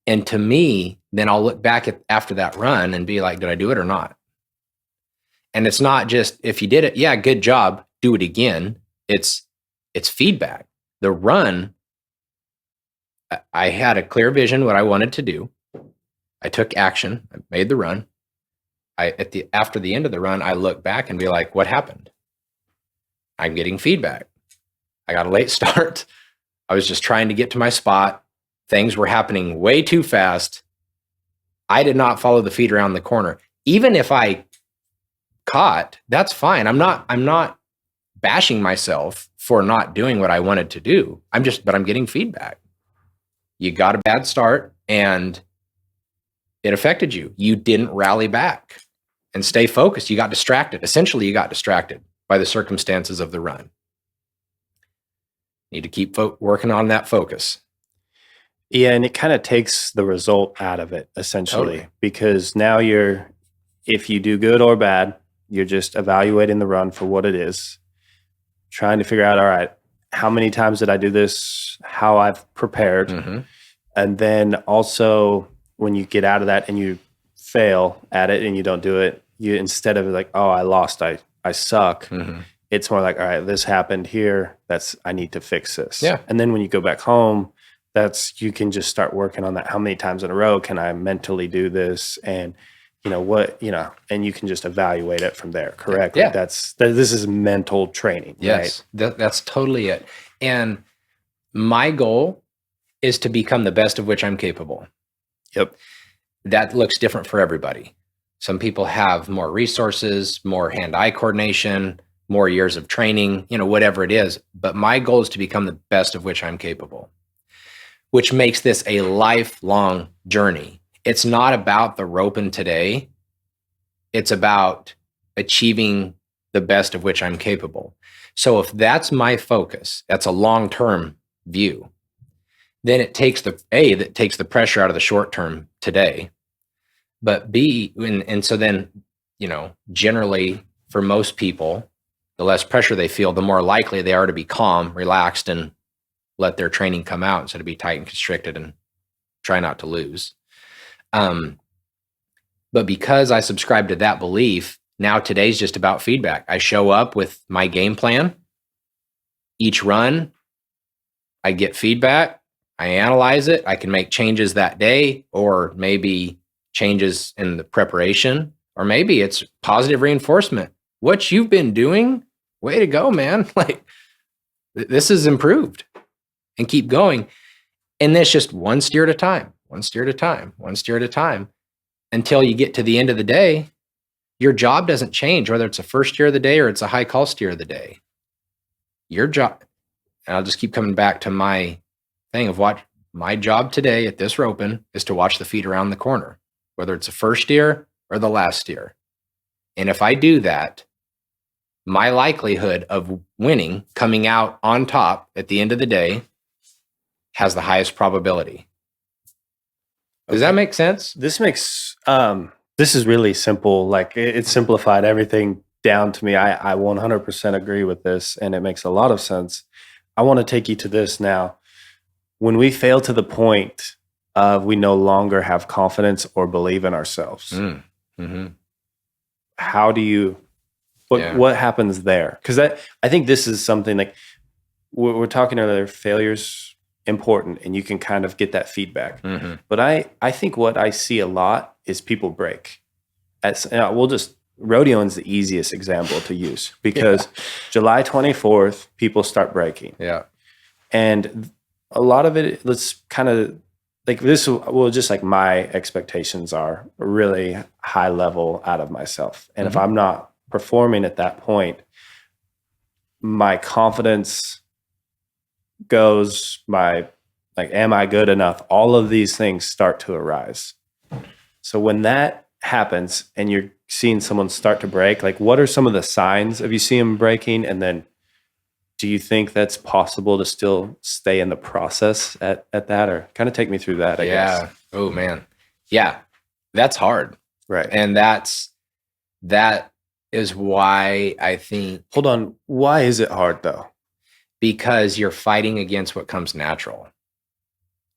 And to me, then I'll look back after that run and be like, did I do it or not? And it's not just, if you did it, yeah, good job, do it again. It's feedback. The run, I had a clear vision what I wanted to do. I took action. I made the run. After the end of the run, I look back and be like, what happened? I'm getting feedback. I got a late start. I was just trying to get to my spot. Things were happening way too fast. I did not follow the feet around the corner. Even if I caught, that's fine. I'm not bashing myself for not doing what I wanted to do. But I'm getting feedback. You got a bad start and it affected you. You didn't rally back and stay focused. You got distracted. Essentially, you got distracted by the circumstances of the run. Need to keep working on that focus. Yeah, and it kind of takes the result out of it, essentially, Totally. because now if you do good or bad, you're just evaluating the run for what it is, trying to figure out, all right, how many times did I do this, how I've prepared. Mm-hmm. And then also when you get out of that and you fail at it and you don't do it, you, instead of like, oh, I lost, I suck. Mm-hmm. It's more like, all right, this happened here. I need to fix this. Yeah. And then when you go back home, you can just start working on that. How many times in a row can I mentally do this? And and you can just evaluate it from there. Correct. Yeah. This is mental training. Yes. Right? That's totally it. And my goal is to become the best of which I'm capable. Yep. That looks different for everybody. Some people have more resources, more hand-eye coordination, more years of training, whatever it is. But my goal is to become the best of which I'm capable, which makes this a lifelong journey. It's not about the roping today. It's about achieving the best of which I'm capable. So if that's my focus, that's a long-term view, then it takes that takes the pressure out of the short term today. But B, and so then, generally for most people, the less pressure they feel, the more likely they are to be calm, relaxed, and let their training come out instead of be tight and constricted and try not to lose. But because I subscribe to that belief, now today's just about feedback. I show up with my game plan. Each run, I get feedback. I analyze it. I can make changes that day, or maybe changes in the preparation, or maybe it's positive reinforcement. What you've been doing, way to go, man. Like, this is improved, and keep going. And that's just one steer at a time, one steer at a time, one steer at a time, until you get to the end of the day. Your job doesn't change, whether it's a first steer of the day or it's a high call steer of the day. Your job, and I'll just keep coming back to my thing of what my job today at this roping is to watch the feet around the corner, whether it's the first steer or the last steer. And if I do that, my likelihood of winning, coming out on top at the end of the day, has the highest probability. Does that make sense? This is really simple. Like, it's simplified everything down to me. I 100% agree with this, and it makes a lot of sense. I want to take you to this now. When we fail to the point of we no longer have confidence or believe in ourselves, how do you, what happens there? Because I think this is something like we're talking earlier, failure's important, and you can kind of get that feedback. But I think what I see a lot is people break. Rodeoing's the easiest example to use, because July 24th, people start breaking. Yeah. And a lot of it, let's kind of like this, just like my expectations are really high level out of myself. And if I'm not performing at that point, my confidence goes, am I good enough? All of these things start to arise. So when that happens and you're seeing someone start to break, like, what are some of the signs of you see them breaking? And then do you think that's possible to still stay in the process at that, or kind of take me through that, I guess. Oh man. Yeah. That's hard. Right. And that is why I think. Hold on. Why is it hard though? Because you're fighting against what comes natural.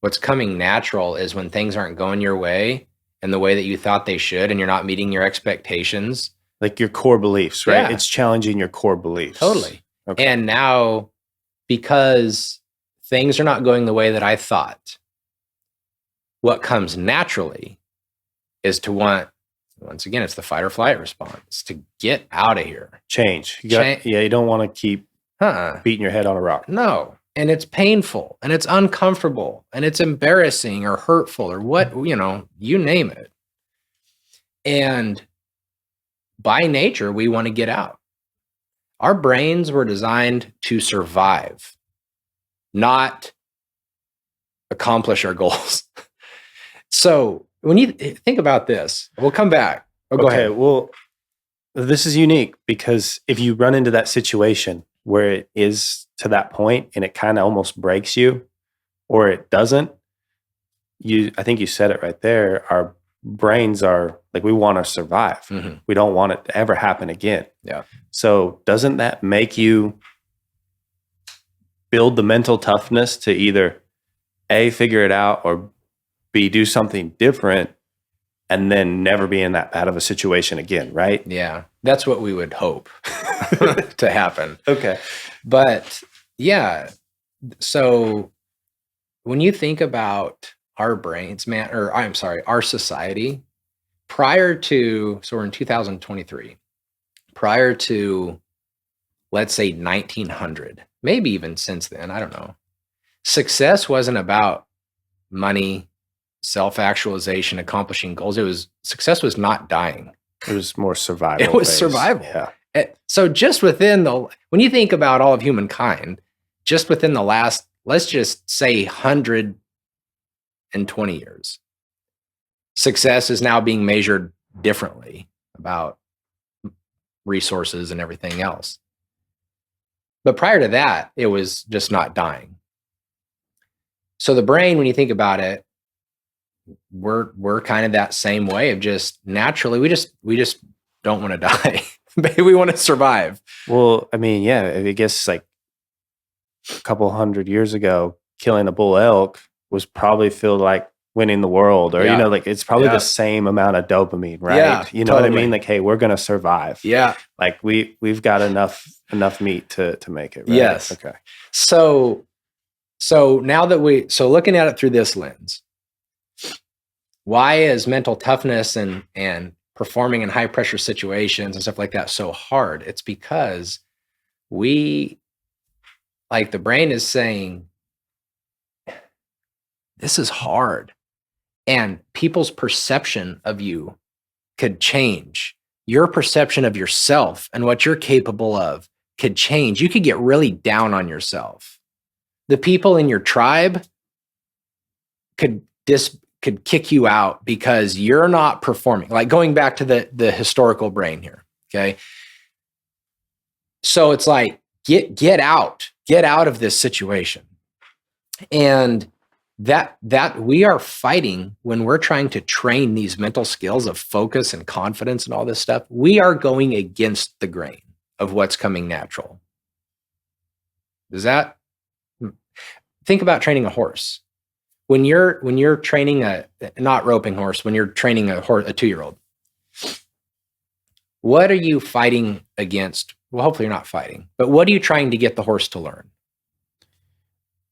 What's coming natural is when things aren't going your way and the way that you thought they should, and you're not meeting your expectations. Like your core beliefs, right? Yeah. It's challenging your core beliefs. Totally. Okay. And now, because things are not going the way that I thought, what comes naturally is to want, once again, it's the fight or flight response, to get out of here. Change. You don't want to keep beating your head on a rock. No. And it's painful, and it's uncomfortable, and it's embarrassing or hurtful, or what, you name it. And by nature, we want to get out. Our brains were designed to survive, not accomplish our goals. So when you think about this, we'll come back. Oh, go Okay, ahead. well, this is unique because if you run into that situation where it is to that point and it kind of almost breaks you or it doesn't, I think you said it right there. Our brains are like, we want to survive. Mhm. We don't want it to ever happen again. Yeah. So doesn't that make you build the mental toughness to either A, figure it out, or B, do something different and then never be in that bad of a situation again, right? Yeah. That's what we would hope to happen. Okay. But yeah. So when you think about our brains, man, or I'm sorry, our society, prior to, so we're in 2023, prior to, let's say 1900, maybe even since then, I don't know. Success wasn't about money, self-actualization, accomplishing goals. Success was not dying. It was more survival. It was based. survival. Yeah. So just within when you think about all of humankind, just within the last, let's just say 120 years, success is now being measured differently about resources and everything else. But prior to that, it was just not dying. So the brain, when you think about it, we're kind of that same way of just naturally, we just don't want to die. We want to survive. Well, I mean, yeah, I guess like a couple hundred years ago, killing a bull elk was probably feel like winning the world, or Yeah. like it's probably Yeah. the same amount of dopamine, right? Yeah, You know what I totally. mean? Like, hey, we're gonna survive. Yeah. Like we've got enough meat to make it, right? Yes. Okay. So now that so looking at it through this lens, why is mental toughness and performing in high pressure situations and stuff like that so hard? It's because the brain is saying, this is hard. And people's perception of you could change. Your perception of yourself and what you're capable of could change. You could get really down on yourself. The people in your tribe could kick you out because you're not performing. Like going back to the historical brain here, okay? So it's like, get out of this situation. And that we are fighting when we're trying to train these mental skills of focus and confidence and all this stuff. We are going against the grain of what's coming natural. Think about training a horse. When you're training not roping horse, when you're training a 2-year-old, what are you fighting against? Well, hopefully you're not fighting, but what are you trying to get the horse to learn?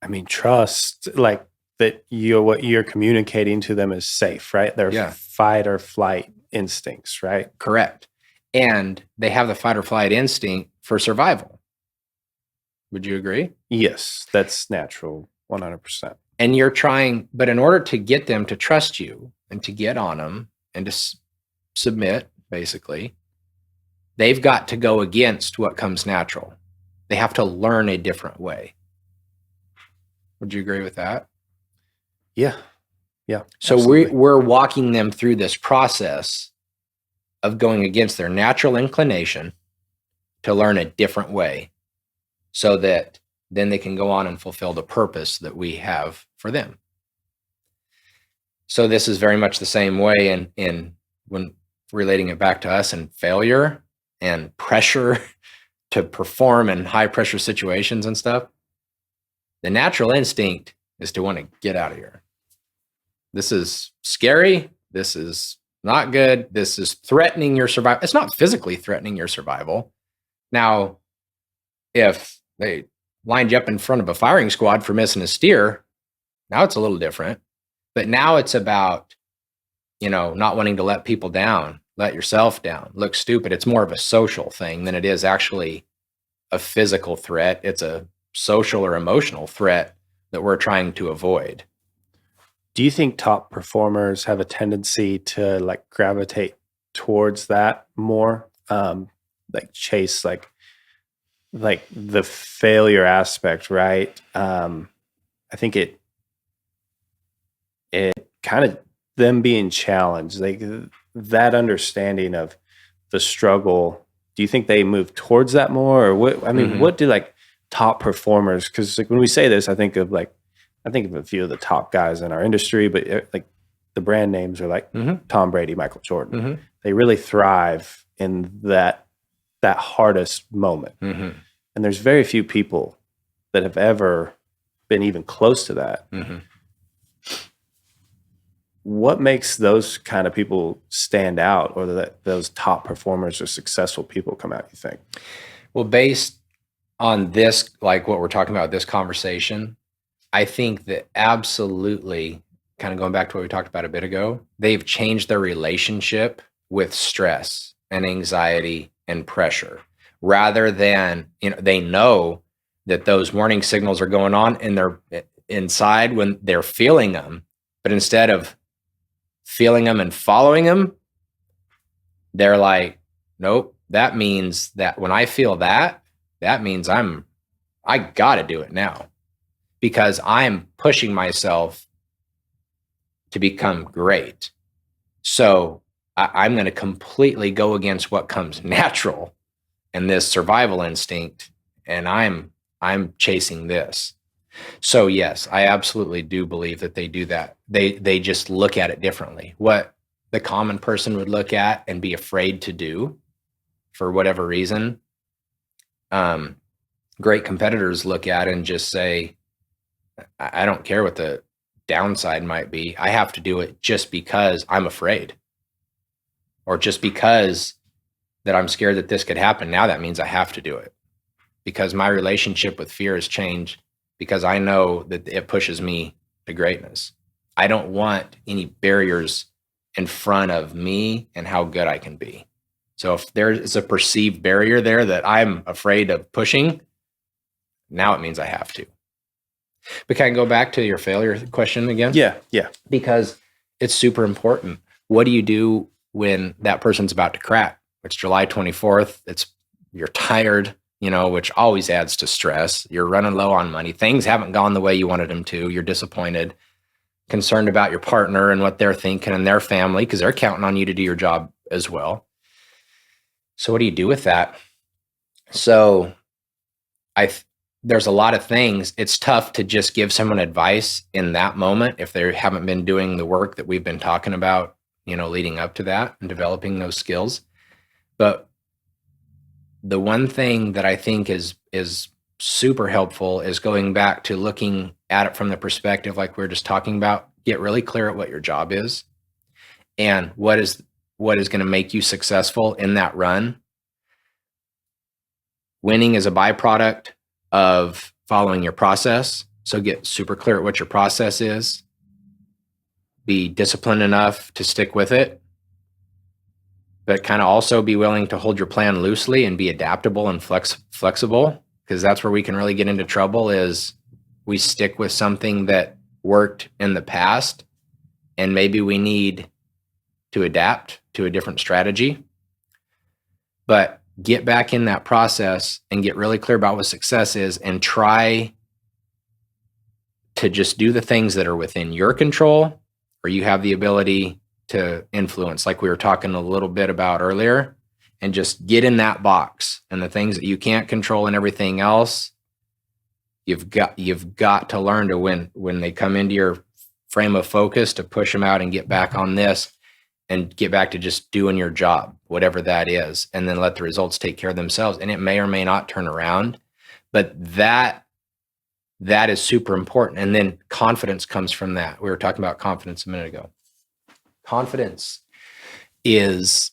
I mean, trust, like that what you're communicating to them is safe, right? Their fight or flight instincts, right? Correct. And they have the fight or flight instinct for survival. Would you agree? Yes, that's natural, 100%. And you're trying, but in order to get them to trust you and to get on them and to submit, basically, they've got to go against what comes natural. They have to learn a different way. Would you agree with that? Yeah. So we're walking them through this process of going against their natural inclination to learn a different way, so that then they can go on and fulfill the purpose that we have for them. So this is very much the same way in when relating it back to us and failure and pressure to perform in high pressure situations and stuff. The natural instinct is to want to get out of here. This is scary. This is not good. This is threatening your survival. It's not physically threatening your survival. Now, if they lined you up in front of a firing squad for missing a steer, now it's a little different. But now it's about, not wanting to let people down, let yourself down, look stupid. It's more of a social thing than it is actually a physical threat. It's a social or emotional threat that we're trying to avoid. Do you think top performers have a tendency to like gravitate towards that more? Like chase like like the failure aspect, right? I think it kind of them being challenged, like that understanding of the struggle. Do you think they move towards that more, or what? I mean, what do like top performers? Because like when we say this, I think of a few of the top guys in our industry, but like the brand names are like Tom Brady, Michael Jordan. They really thrive in that hardest moment, and there's very few people that have ever been even close to that. What makes those kind of people stand out, or that those top performers or successful people come out, you think? Well, based on this, like what we're talking about, this conversation, I think that absolutely, kind of going back to what we talked about a bit ago, they've changed their relationship with stress and anxiety and pressure, rather than, they know that those warning signals are going on and they're inside when they're feeling them, but instead of feeling them and following them, they're like, nope, that means that when I feel that, that means I got to do it now, because I'm pushing myself to become great. So I'm going to completely go against what comes natural and this survival instinct, and I'm chasing this. So yes, I absolutely do believe that they do that. They just look at it differently. What the common person would look at and be afraid to do for whatever reason, great competitors look at it and just say, I don't care what the downside might be. I have to do it just because I'm afraid, or just because that I'm scared that this could happen. Now that means I have to do it, because my relationship with fear has changed, because I know that it pushes me to greatness. I don't want any barriers in front of me and how good I can be. So if there is a perceived barrier there that I'm afraid of pushing, now it means I have to. But can I go back to your failure question again? Yeah. Because it's super important. What do you do when that person's about to crack? It's July 24th. You're tired, which always adds to stress. You're running low on money. Things haven't gone the way you wanted them to. You're disappointed, concerned about your partner and what they're thinking and their family, because they're counting on you to do your job as well. So what do you do with that? So there's a lot of things. It's tough to just give someone advice in that moment if they haven't been doing the work that we've been talking about, leading up to that and developing those skills. But the one thing that I think is super helpful is going back to looking at it from the perspective, like we were just talking about. Get really clear at what your job is and what is going to make you successful in that run. Winning is a byproduct of following your process. So get super clear at what your process is. Be disciplined enough to stick with it, but kind of also be willing to hold your plan loosely and be adaptable and flexible, because that's where we can really get into trouble, is we stick with something that worked in the past and maybe we need to adapt to a different strategy. But get back in that process and get really clear about what success is, and try to just do the things that are within your control or you have the ability to influence, like we were talking a little bit about earlier, and just get in that box. And the things that you can't control and everything else, you've got to learn to when they come into your frame of focus, to push them out and get back on this and get back to just doing your job, whatever that is, and then let the results take care of themselves. And it may or may not turn around, but that is super important. And then confidence comes from that. We were talking about confidence a minute ago. Confidence is,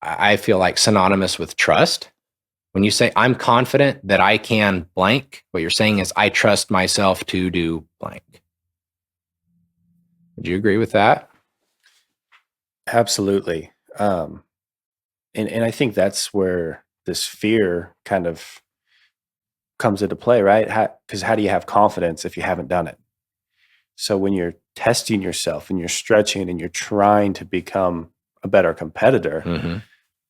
I feel like, synonymous with trust. When you say, I'm confident that I can blank, what you're saying is, I trust myself to do blank. Would you agree with that? Absolutely. And I think that's where this fear kind of comes into play, right? Because how do you have confidence if you haven't done it? So when you're testing yourself and you're stretching and you're trying to become a better competitor,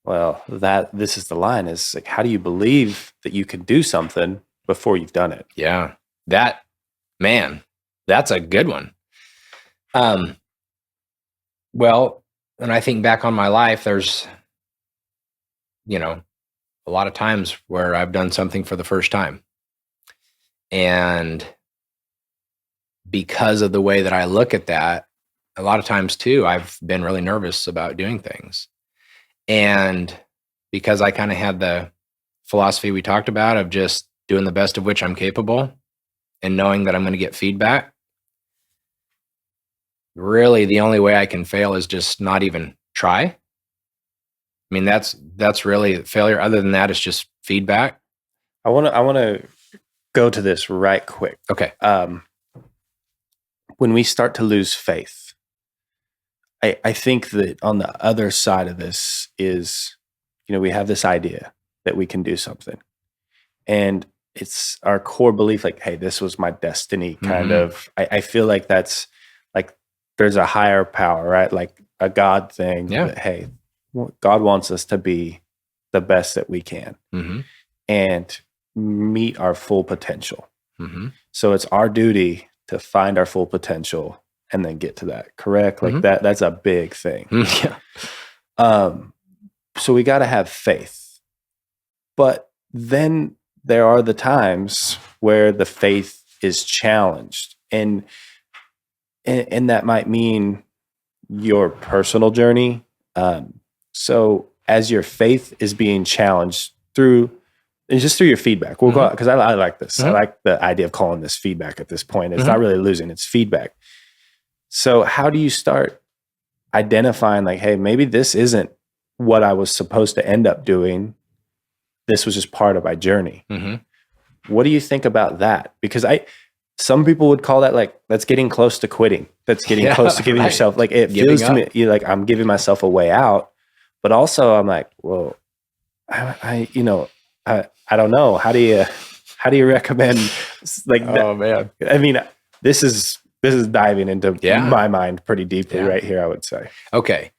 Well, this is the line is like, how do you believe that you can do something before you've done it? Yeah. Man, that's a good one. Well, when I think back on my life, there's, a lot of times where I've done something for the first time. And because of the way that I look at that, a lot of times too, I've been really nervous about doing things. And because I kind of had the philosophy we talked about of just doing the best of which I'm capable and knowing that I'm going to get feedback, really the only way I can fail is just not even try. I mean, that's really failure. Other than that, it's just feedback. I want to go to this right quick. Okay. When we start to lose faith, I think that on the other side of this is, we have this idea that we can do something, and it's our core belief, like, hey, this was my destiny, kind of. I feel like that's like there's a higher power, right? Like a God thing. Yeah. That, hey, God wants us to be the best that we can and meet our full potential. So it's our duty to find our full potential and then get to that. Correct? Like that's a big thing. Yeah. So we got to have faith. But then there are the times where the faith is challenged. And that might mean your personal journey. So as your faith is being challenged through your feedback, we'll go because I like this. I like the idea of calling this feedback at this point. It's not really losing, it's feedback. So how do you start identifying like, hey, maybe this isn't what I was supposed to end up doing. This was just part of my journey. What do you think about that? Because some people would call that like, that's getting close to quitting. That's getting close to giving yourself, like it feels to me, you're like, I'm giving myself a way out. But also I'm like, well, I don't know. How do you recommend like that? Oh man. I mean, this is diving into my mind pretty deeply right here, I would say. Okay.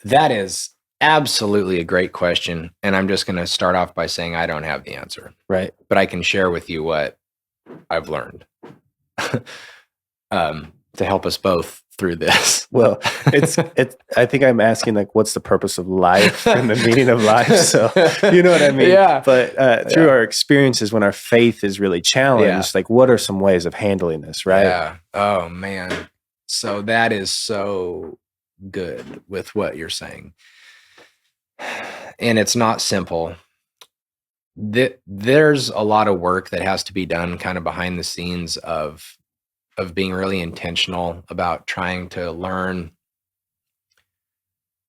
That is absolutely a great question. And I'm just going to start off by saying I don't have the answer. Right. But I can share with you what I've learned to help us both through this. Well, it's I think I'm asking like, what's the purpose of life and the meaning of life? So you know what I mean? Yeah. But through our experiences, when our faith is really challenged, like what are some ways of handling this, right? Yeah. Oh man. So that is so good with what you're saying. And it's not simple. There's a lot of work that has to be done kind of behind the scenes of being really intentional about trying to learn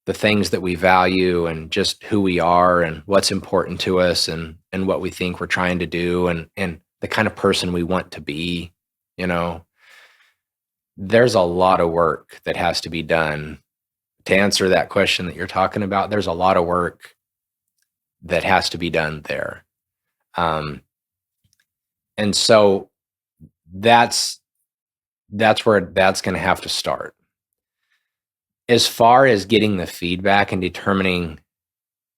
the things that we value and just who we are and what's important to us and what we think we're trying to do and the kind of person we want to be. There's a lot of work that has to be done to answer that question that you're talking about. There's a lot of work that has to be done there. And so that's where that's going to have to start. As far as getting the feedback and determining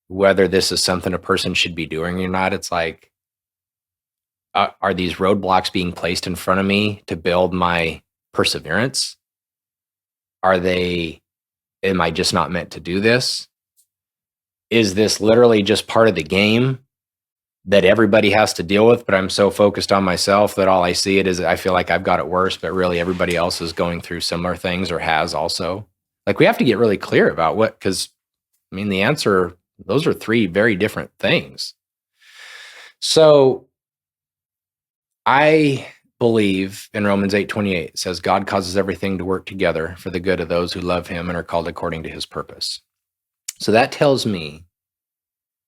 whether this is something a person should be doing or not, it's like, are these roadblocks being placed in front of me to build my perseverance? Am I just not meant to do this? Is this literally just part of the game that everybody has to deal with, but I'm so focused on myself that all I see it is I feel like I've got it worse, but really everybody else is going through similar things or has also? Like we have to get really clear about because the answer, those are three very different things. So I believe in Romans 8:28, it says, God causes everything to work together for the good of those who love him and are called according to his purpose. So that tells me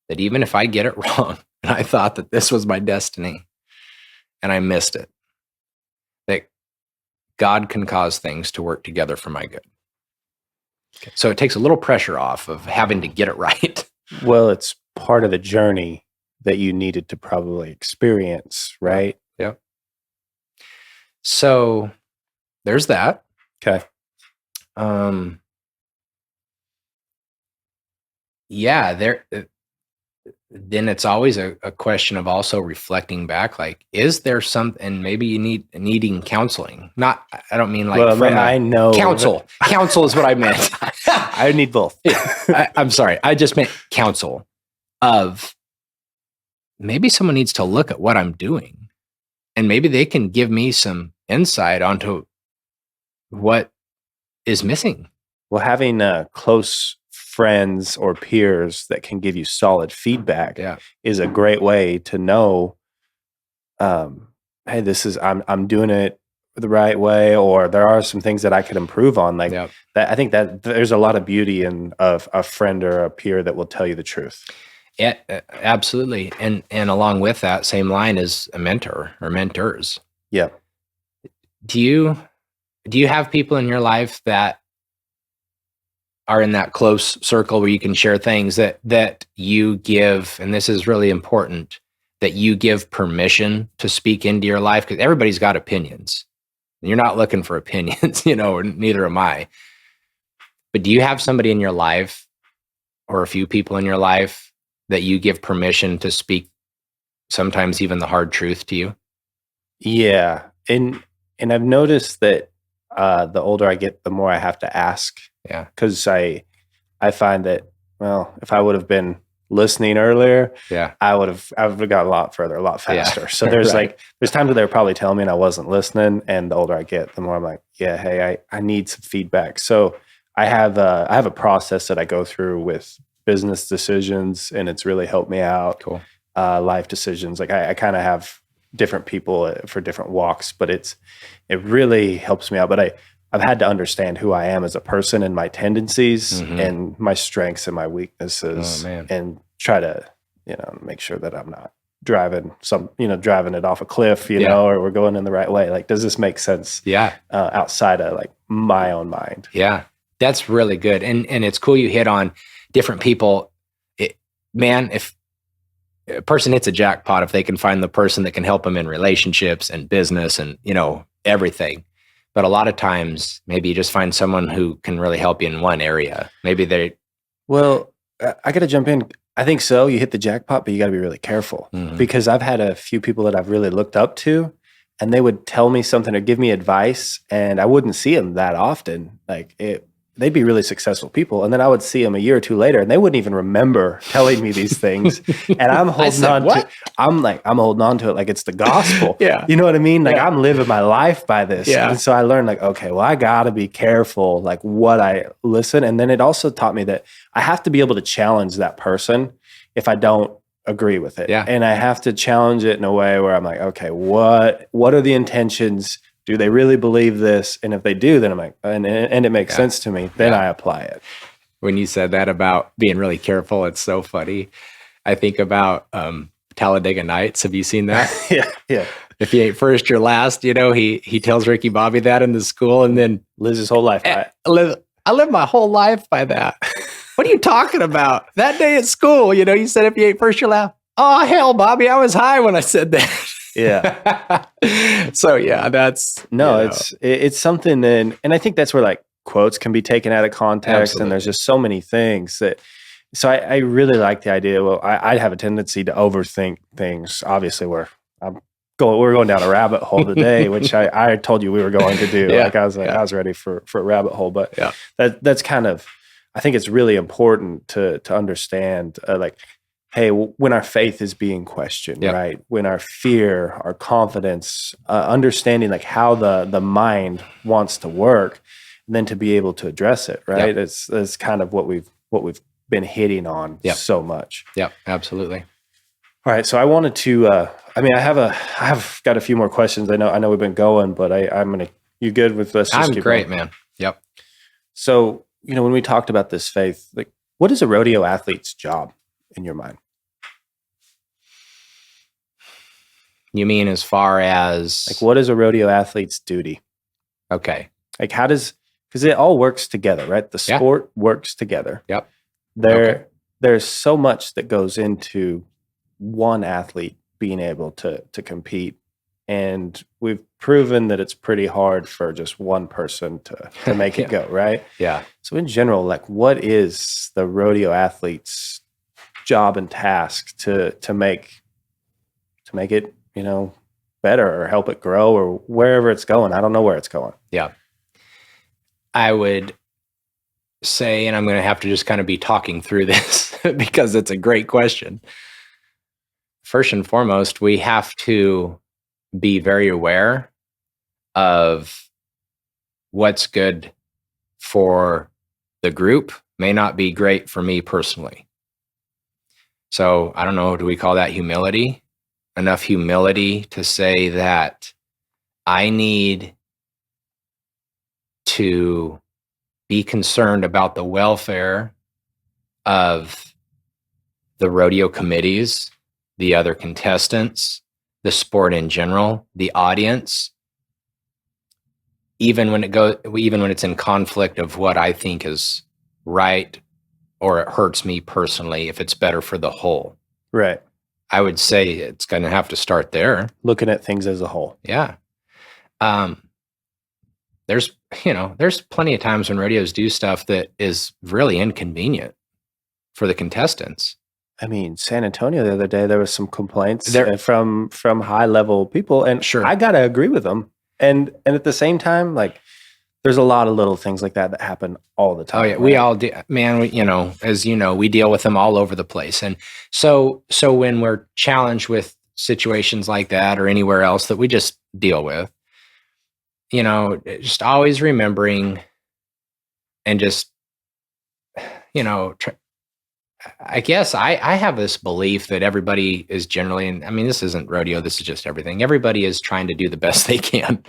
that even if I get it wrong, and I thought that this was my destiny and I missed it, that God can cause things to work together for my good. Okay. So it takes a little pressure off of having to get it right. Well, it's part of the journey that you needed to probably experience, right? Yeah. So there's that. Okay. yeah, then it's always a question of also reflecting back, like, is there something, and maybe you needing counseling. Not, I don't mean like Well, from I know counsel. Counsel is what I meant. I need both. I'm sorry. I just meant counsel of maybe someone needs to look at what I'm doing, and maybe they can give me some insight onto what is missing. Well, having close friends or peers that can give you solid feedback is a great way to know, hey, I'm doing it the right way, or there are some things that I could improve on. Like that, I think that there's a lot of beauty in of a friend or a peer that will tell you the truth. Yeah, absolutely. And along with that same line is a mentor or mentors. Yeah. Do you have people in your life that are in that close circle where you can share things that you give, and this is really important, that you give permission to speak into your life? Because everybody's got opinions. You're not looking for opinions, or neither am I. But do you have somebody in your life or a few people in your life that you give permission to speak sometimes even the hard truth to you? Yeah. And I've noticed that the older I get, the more I have to ask. Yeah. Because I find that, well, if I would have been listening earlier, I would have got a lot further, a lot faster. So there's there's times where they're probably telling me and I wasn't listening. And the older I get, the more I'm like, yeah, hey, I need some feedback. So I have a process that I go through with business decisions, and it's really helped me out. Cool. Life decisions. Like I kind of have different people for different walks, but it really helps me out. But I've had to understand who I am as a person and my tendencies and my strengths and my weaknesses, and try to, make sure that I'm not driving it off a cliff, or we're going in the right way. Like, does this make sense? Yeah. Outside of like my own mind. Yeah. That's really good. And it's cool you hit on different people. If a person hits a jackpot, if they can find the person that can help them in relationships and business and, everything. But a lot of times, maybe you just find someone who can really help you in one area. Maybe Well, I got to jump in. I think so. You hit the jackpot, but you got to be really careful, because I've had a few people that I've really looked up to, and they would tell me something or give me advice, and I wouldn't see them that often. They'd be really successful people, and then I would see them a year or two later, and they wouldn't even remember telling me these things. And I'm holding I'm holding on to it like it's the gospel. Yeah. You know what I mean? Like I'm living my life by this. Yeah. And so I learned okay, well, I gotta be careful, like what I listen. And then it also taught me that I have to be able to challenge that person if I don't agree with it. Yeah. And I have to challenge it in a way where I'm like, okay, what are the intentions? Do they really believe this? And if they do, then I'm like, and it makes sense to me, then I apply it. When you said that about being really careful, it's so funny. I think about Talladega Nights. Have you seen that? Yeah. If you ain't first, you're last. He tells Ricky Bobby that in the school, and then lives his whole life by it. I live my whole life by that. What are you talking about? That day at school, you said if you ain't first, you're last. Oh, hell, Bobby, I was high when I said that. Yeah. So that's it's something, and I think that's where like quotes can be taken out of context. Absolutely. And there's just so many things that. So I really like the idea. Well, I have a tendency to overthink things. Obviously, we're going down a rabbit hole today, which I told you we were going to do. I was ready for a rabbit hole, but that's kind of, I think it's really important to understand hey, when our faith is being questioned, right? When our fear, our confidence, understanding like how the mind wants to work, and then to be able to address it, right? It's kind of what we've been hitting on so much. Yeah, absolutely. All right, so I wanted to. I have got a few more questions. I know we've been going, but I'm gonna. You good with this? I'm great, man. Yep. So when we talked about this faith, like, what is a rodeo athlete's job in your mind? You mean as far as like, what is a rodeo athlete's duty? Okay. Like, because it all works together, right? The sport works together. Yep. There's so much that goes into one athlete being able to compete. And we've proven that it's pretty hard for just one person to make it go, right? Yeah. So in general, like what is the rodeo athlete's job and task to make it, better or help it grow or wherever it's going? I don't know where it's going. Yeah. I would say, and I'm going to have to just kind of be talking through this because it's a great question. First and foremost, we have to be very aware of what's good for the group may not be great for me personally. So I don't know, do we call that humility? Enough humility to say that I need to be concerned about the welfare of the rodeo committees, the other contestants, the sport in general, the audience, even when it's in conflict of what I think is right or it hurts me personally, if it's better for the whole. Right. I would say it's going to have to start there. Looking at things as a whole. Yeah. There's plenty of times when rodeos do stuff that is really inconvenient for the contestants. I mean, San Antonio the other day, there was some complaints from high level people, and Sure. I gotta agree with them. And at the same time, like, there's a lot of little things like that happen all the time. Oh yeah, right? We all do, man. As you know, we deal with them all over the place, and so when we're challenged with situations like that or anywhere else that we just deal with, just always remembering, and just I guess I have this belief that everybody is generally, and I mean, this isn't rodeo, this is just everything. Everybody is trying to do the best they can.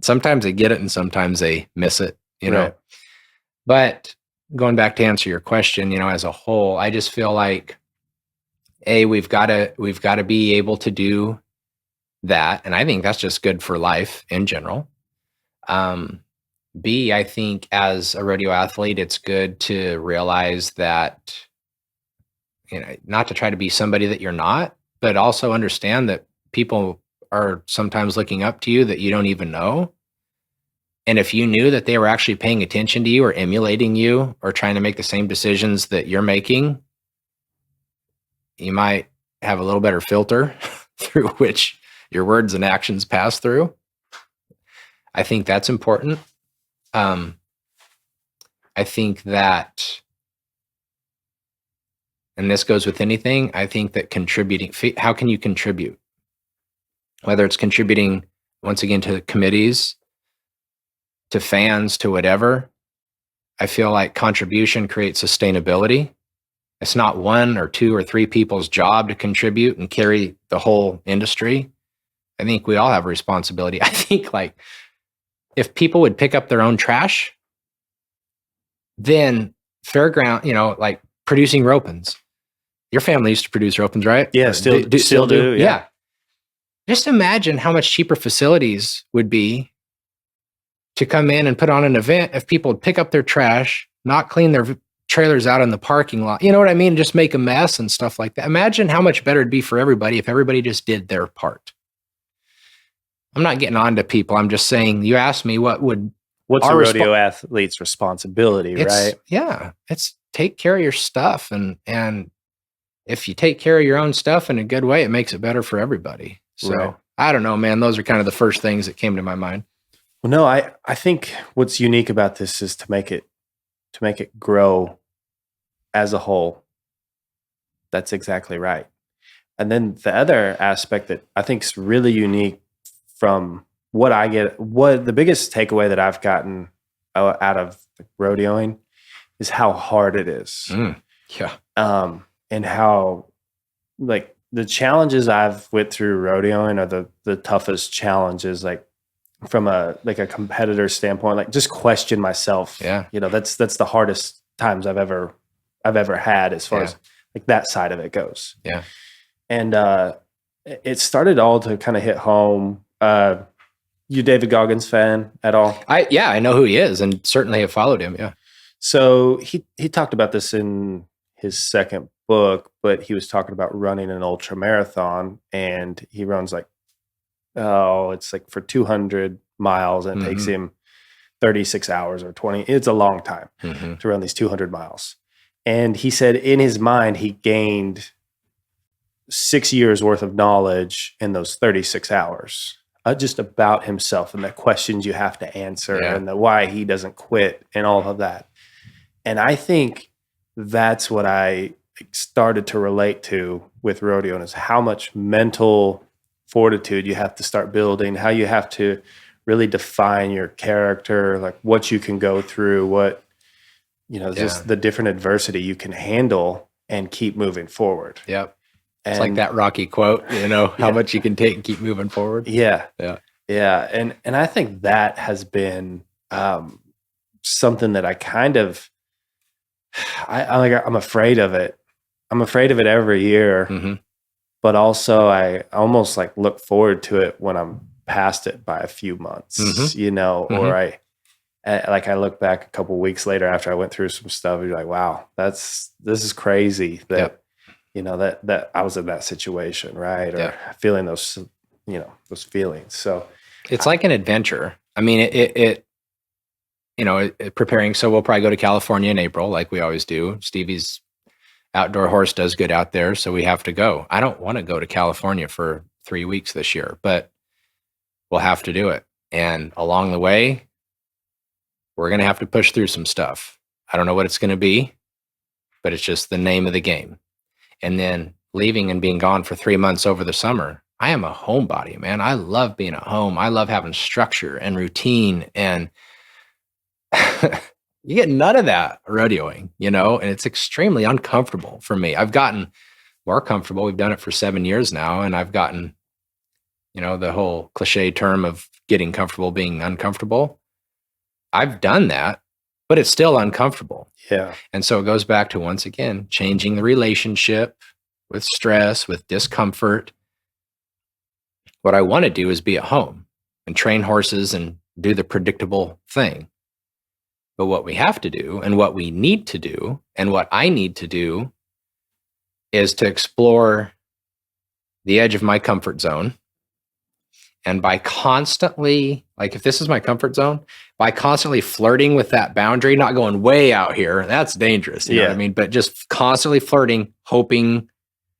Sometimes they get it and sometimes they miss it, Right. But going back to answer your question, as a whole, I just feel like, we've got to be able to do that. And I think that's just good for life in general. B, I think as a rodeo athlete, it's good to realize that, not to try to be somebody that you're not, but also understand that people are sometimes looking up to you that you don't even know. And if you knew that they were actually paying attention to you or emulating you or trying to make the same decisions that you're making, you might have a little better filter through which your words and actions pass through. I think that's important. I think that, and this goes with anything, I think that contributing, how can you contribute? Whether it's contributing, once again, to committees, to fans, to whatever, I feel like contribution creates sustainability. It's not one or two or three people's job to contribute and carry the whole industry. I think we all have a responsibility. I think, like, if people would pick up their own trash, then fairground, like producing ropens. Your family used to produce ropens, right? Yeah, still do. Yeah. Just imagine how much cheaper facilities would be to come in and put on an event if people would pick up their trash, not clean their trailers out in the parking lot. You know what I mean? Just make a mess and stuff like that. Imagine how much better it'd be for everybody if everybody just did their part. I'm not getting on to people. I'm just saying, you asked me what's a rodeo athlete's responsibility, right? Yeah. It's take care of your stuff. And if you take care of your own stuff in a good way, it makes it better for everybody. So right. I don't know, man. Those are kind of the first things that came to my mind. Well, no, I think what's unique about this is to make it grow as a whole. That's exactly right. And then the other aspect that I think is really unique from what I get, what the biggest takeaway that I've gotten out of rodeoing is how hard it is. Yeah. And how, like, the challenges I've went through rodeoing are the toughest challenges, like from a competitor standpoint, like just question myself. Yeah. That's the hardest times I've ever had as far as like that side of it goes. Yeah. And it started all to kind of hit home. You David Goggins fan at all? I know who he is and certainly have followed him. Yeah. So he talked about this in his second book, but he was talking about running an ultra marathon, and he runs like it's like for 200 miles, and it takes him 36 hours or 20. It's a long time to run these 200 miles. And he said in his mind, he gained 6 years worth of knowledge in those 36 hours, just about himself and the questions you have to answer and the why he doesn't quit and all of that. And I think that's what I started to relate to with rodeo, is how much mental fortitude you have to start building, how you have to really define your character, like what you can go through, what, just the different adversity you can handle and keep moving forward. Yep. It's like that Rocky quote, how much you can take and keep moving forward. Yeah. And I think that has been something that I kind of, I'm afraid of it. I'm afraid of it every year, but also I almost like look forward to it when I'm past it by a few months, or I look back a couple of weeks later after I went through some stuff, and you're like, wow, this is crazy that, that I was in that situation. Right. Or feeling those, those feelings. So it's like an adventure. I mean, preparing. So we'll probably go to California in April, like we always do. Stevie's outdoor horse does good out there, so we have to go. I don't want to go to California for 3 weeks this year, but we'll have to do it. And along the way, we're going to have to push through some stuff. I don't know what it's going to be, but it's just the name of the game. And then leaving and being gone for 3 months over the summer. I am a homebody, man. I love being at home. I love having structure and routine, and you get none of that rodeoing, and it's extremely uncomfortable for me. I've gotten more comfortable. We've done it for 7 years now, and I've gotten, the whole cliche term of getting comfortable being uncomfortable. I've done that, but it's still uncomfortable. Yeah. And so it goes back to, once again, changing the relationship with stress, with discomfort. What I want to do is be at home and train horses and do the predictable thing. But what we have to do, and what we need to do, and what I need to do, is to explore the edge of my comfort zone. And by constantly, like if this is my comfort zone, by constantly flirting with that boundary, not going way out here, that's dangerous. You know what I mean? But just constantly flirting, hoping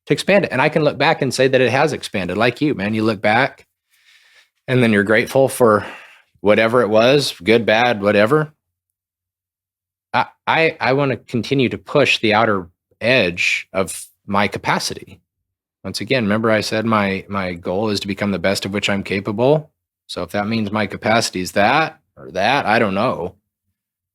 to expand it. And I can look back and say that it has expanded. Like you, man, you look back and then you're grateful for whatever it was, good, bad, whatever. I want to continue to push the outer edge of my capacity. Once again, remember I said my goal is to become the best of which I'm capable. So if that means my capacity is that or that, I don't know.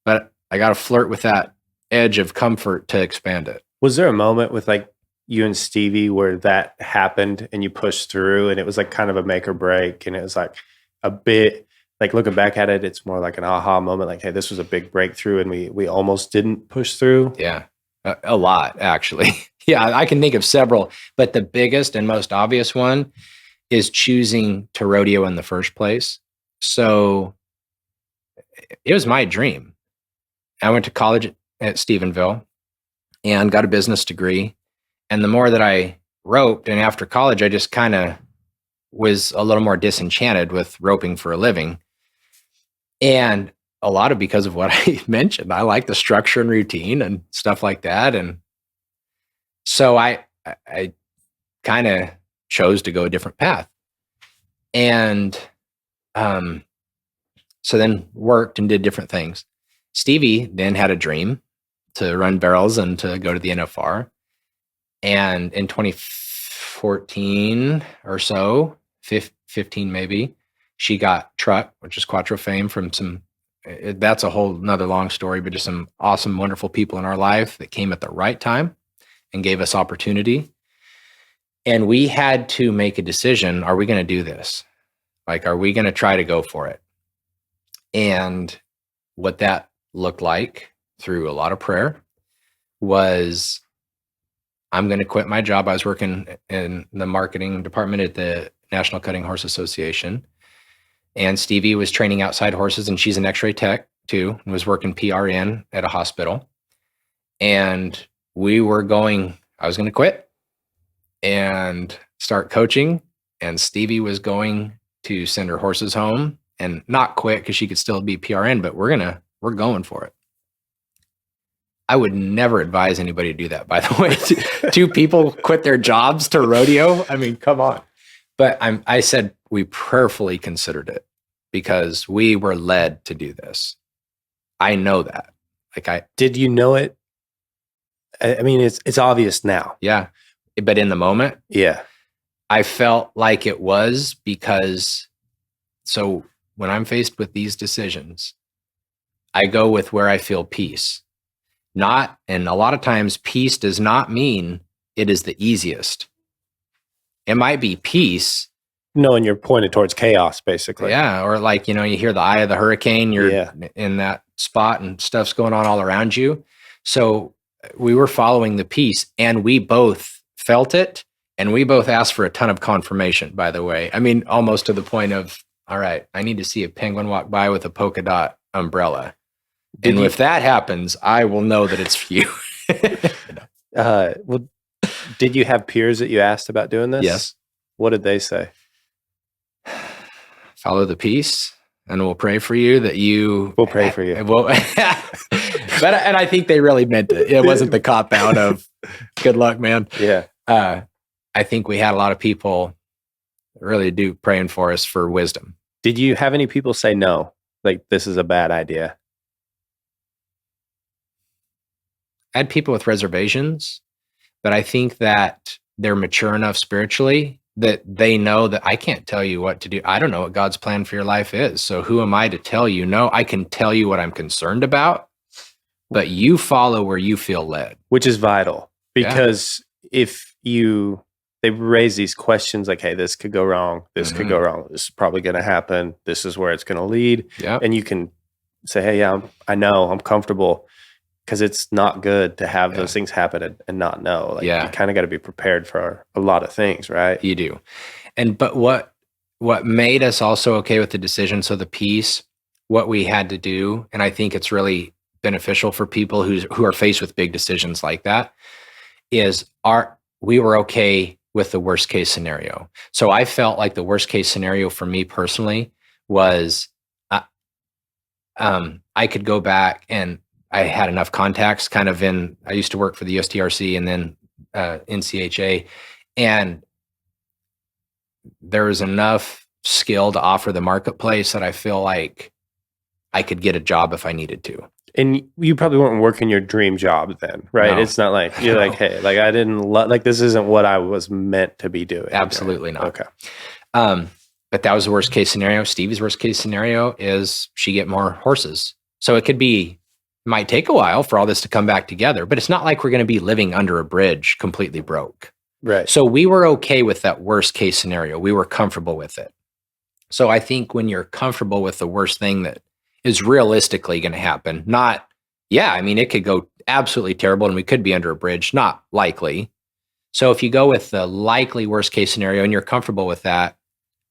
But I got to flirt with that edge of comfort to expand it. Was there a moment with like you and Stevie where that happened and you pushed through, and it was like kind of a make or break, and it was like a bit like looking back at it, it's more like an aha moment, like, hey, this was a big breakthrough and we almost didn't push through? Yeah, a lot, actually. Yeah, I can think of several, but the biggest and most obvious one is choosing to rodeo in the first place. So it was my dream. I went to college at Stephenville and got a business degree. And the more that I roped, and after college, I just kind of was a little more disenchanted with roping for a living. And a lot of because of what I mentioned, I like the structure and routine and stuff like that. And so I kind of chose to go a different path. And so then worked and did different things. Stevie then had a dream to run barrels and to go to the NFR. And in 2014 or so, 15 maybe, she got Truck, which is Quattro fame, from that's a whole nother long story, but just some awesome, wonderful people in our life that came at the right time and gave us opportunity. And we had to make a decision. Are we going to do this? Like, are we going to try to go for it? And what that looked like through a lot of prayer was, I'm going to quit my job. I was working in the marketing department at the National Cutting Horse Association. And Stevie was training outside horses, and she's an x-ray tech too, and was working PRN at a hospital. And I was going to quit and start coaching. And Stevie was going to send her horses home and not quit because she could still be PRN, but we're going for it. I would never advise anybody to do that, by the way. Two people quit their jobs to rodeo. I mean, come on. But I said we prayerfully considered it because we were led to do this. I know that. Did you know it? I mean, it's obvious now. Yeah. But in the moment, yeah, I felt like it was because, so when I'm faced with these decisions, I go with where I feel peace. And a lot of times peace does not mean it is the easiest. It might be peace. No, and you're pointed towards chaos, basically. Yeah. Or like, you hear the eye of the hurricane, you're in that spot and stuff's going on all around you. So we were following the peace and we both felt it. And we both asked for a ton of confirmation, by the way. I mean, almost to the point of, all right, I need to see a penguin walk by with a polka dot umbrella. If that happens, I will know that it's you. Well, did you have peers that you asked about doing this? Yes. What did they say? Follow the peace, and we'll pray for you that you. We'll pray for you. And I think they really meant it. It wasn't the cop out of good luck, man. Yeah. I think we had a lot of people really do praying for us for wisdom. Did you have any people say no? Like, this is a bad idea? I had people with reservations, but I think that they're mature enough spiritually that they know that I can't tell you what to do. I don't know what God's plan for your life is. So who am I to tell you? No, I can tell you what I'm concerned about, but you follow where you feel led. Which is vital because if they raise these questions like, hey, this could go wrong. This could go wrong. This is probably going to happen. This is where it's going to lead. Yeah. And you can say, hey, yeah, I know, I'm comfortable. Because it's not good to have those things happen and not know. Like, you kind of got to be prepared for a lot of things, right? You do. But what made us also okay with the decision, so the peace, what we had to do, and I think it's really beneficial for people who are faced with big decisions like that, is we were okay with the worst case scenario. So I felt like the worst case scenario for me personally was I could go back and I had enough contacts I used to work for the USTRC and then NCHA, and there was enough skill to offer the marketplace that I feel like I could get a job if I needed to. And you probably weren't working your dream job then, right? No. It's not like you're like, hey, like I didn't like this isn't what I was meant to be doing. Absolutely not. Okay. But that was the worst case scenario. Stevie's worst case scenario is she get more horses. So it might take a while for all this to come back together, but it's not like we're going to be living under a bridge completely broke. Right. So we were okay with that worst case scenario. We were comfortable with it. So I think when you're comfortable with the worst thing that is realistically going to happen, it could go absolutely terrible and we could be under a bridge, not likely. So if you go with the likely worst case scenario and you're comfortable with that,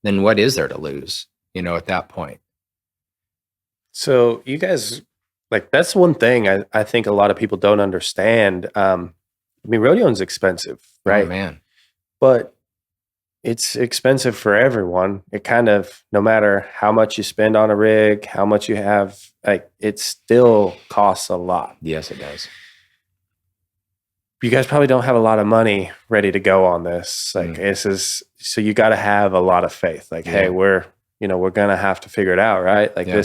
then what is there to lose, at that point? So you guys, like, that's one thing I think a lot of people don't understand. Rodeoing's expensive, right? Oh, man. But it's expensive for everyone. It kind of, no matter how much you spend on a rig, how much you have, like, it still costs a lot. Yes, it does. You guys probably don't have a lot of money ready to go on this. Like, so you got to have a lot of faith. Like, hey, we're going to have to figure it out, right? Like, I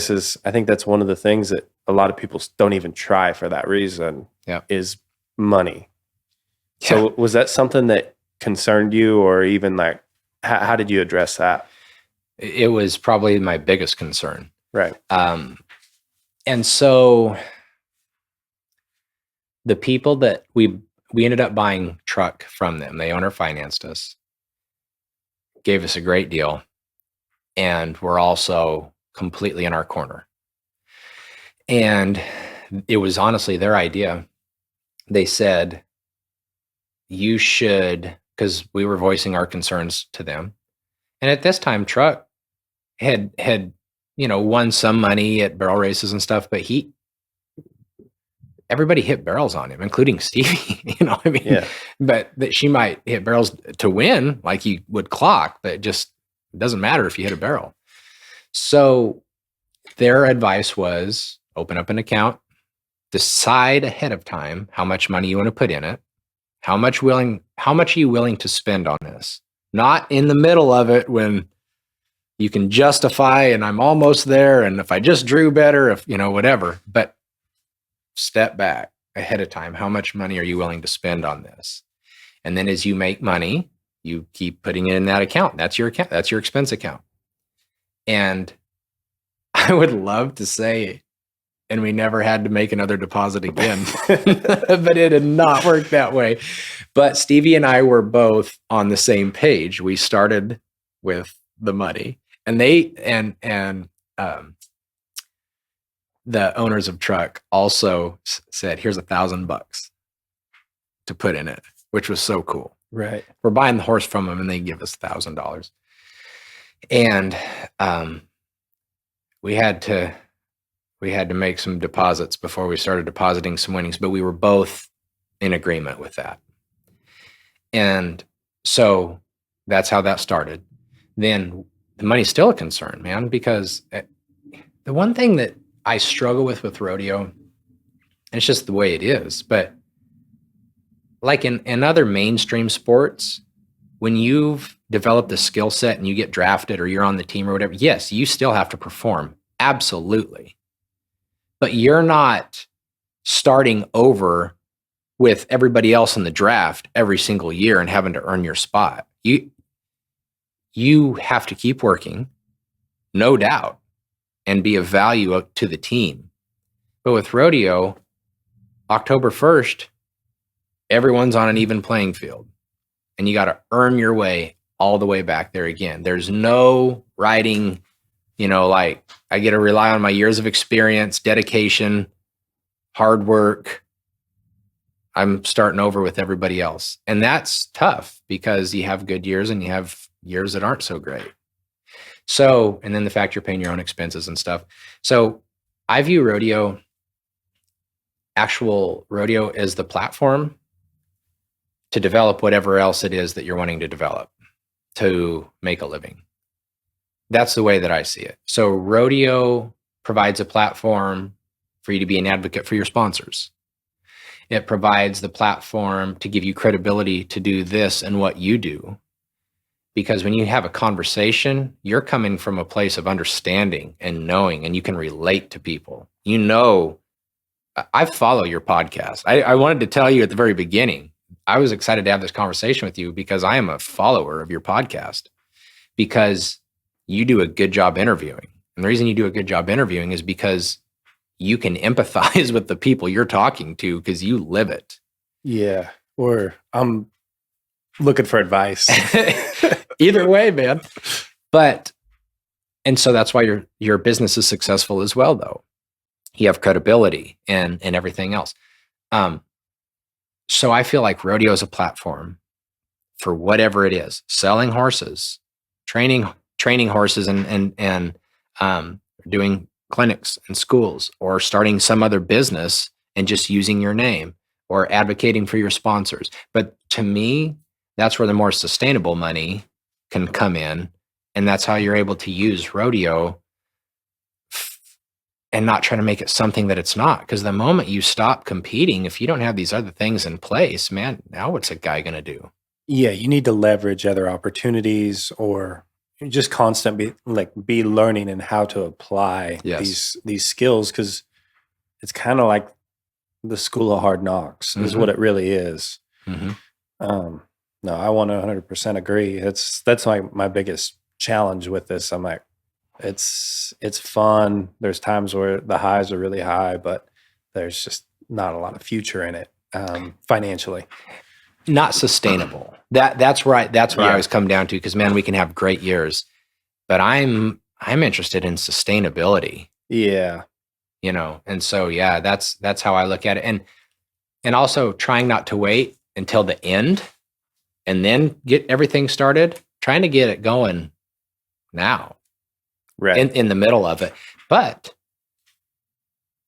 think that's one of the things that a lot of people don't even try for that reason is money. Yeah. So was that something that concerned you, or even like, how did you address that? It was probably my biggest concern. Right. And so the people that we ended up buying truck from them, they owner financed us, gave us a great deal, and were also completely in our corner. And it was honestly their idea. They said, you should, because we were voicing our concerns to them. And at this time, Truck had won some money at barrel races and stuff, but everybody hit barrels on him, including Stevie. But that she might hit barrels to win, like he would clock, but just It doesn't matter if you hit a barrel. So their advice was open up an account, decide ahead of time how much money you want to put in it. How much are you willing to spend on this? Not in the middle of it when you can justify and I'm almost there. And if I just drew better, if whatever, but step back ahead of time. How much money are you willing to spend on this? And then as you make money, you keep putting it in that account. That's your account. That's your expense account. And I would love to say, and we never had to make another deposit again, but it did not work that way. But Stevie and I were both on the same page. We started with the money, and the owners of truck also said, here's $1,000 to put in it, which was so cool. Right. We're buying the horse from them and they give us $1,000. And we had to make some deposits before we started depositing some winnings, but we were both in agreement with that. And so that's how that started. Then the money's still a concern, man, because the one thing that I struggle with rodeo, and it's just the way it is, but like in other mainstream sports, when you've developed a skill set and you get drafted or you're on the team or whatever, yes, you still have to perform. Absolutely. But you're not starting over with everybody else in the draft every single year and having to earn your spot. You have to keep working, no doubt, and be of value to the team. But with rodeo, October 1st, everyone's on an even playing field, and you got to earn your way all the way back there again. There's no riding, like I get to rely on my years of experience, dedication, hard work. I'm starting over with everybody else. And that's tough because you have good years and you have years that aren't so great. So, and then the fact you're paying your own expenses and stuff. So I view actual rodeo as the platform to develop whatever else it is that you're wanting to develop to make a living. That's the way that I see it. So rodeo provides a platform for you to be an advocate for your sponsors. It provides the platform to give you credibility to do this and what you do. Because when you have a conversation, you're coming from a place of understanding and knowing, and you can relate to people. I follow your podcast. I wanted to tell you at the very beginning, I was excited to have this conversation with you because I am a follower of your podcast because you do a good job interviewing. And the reason you do a good job interviewing is because you can empathize with the people you're talking to because you live it. Yeah. Or I'm looking for advice. Either way, man. And so that's why your business is successful as well, though. You have credibility and everything else. So I feel like rodeo is a platform for whatever it is, selling horses, training horses and doing clinics and schools, or starting some other business and just using your name, or advocating for your sponsors. But to me, that's where the more sustainable money can come in. And that's how you're able to use rodeo and not try to make it something that it's not. Because the moment you stop competing, if you don't have these other things in place, man, now what's a guy going to do? Yeah, you need to leverage other opportunities, or just constantly be learning and how to apply these skills, because it's kind of like the school of hard knocks is what it really is. Mm-hmm. No, I want to 100% agree. That's my biggest challenge with this. I'm like, it's fun. There's times where the highs are really high, but there's just not a lot of future in it financially. Not sustainable. That's right. That's what I always come down to, because man, we can have great years, but I'm interested in sustainability. Yeah. And so that's how I look at it. And also trying not to wait until the end and then get everything started, trying to get it going now. Right. In the middle of it. But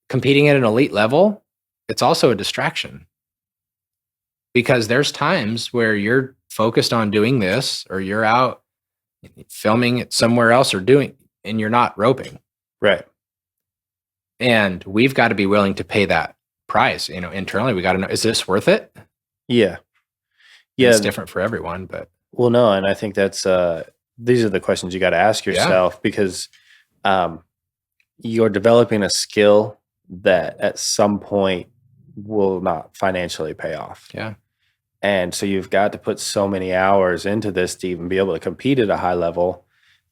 competing at an elite level, it's also a distraction. Because there's times where you're focused on doing this, or you're out filming it somewhere else or doing, and you're not roping. Right. And we've got to be willing to pay that price. Internally, we got to know, is this worth it? Yeah. And Yeah. it's different for everyone, but Well, no, and I think that's these are the questions you got to ask yourself because you're developing a skill that at some point will not financially pay off. Yeah. And so you've got to put so many hours into this to even be able to compete at a high level.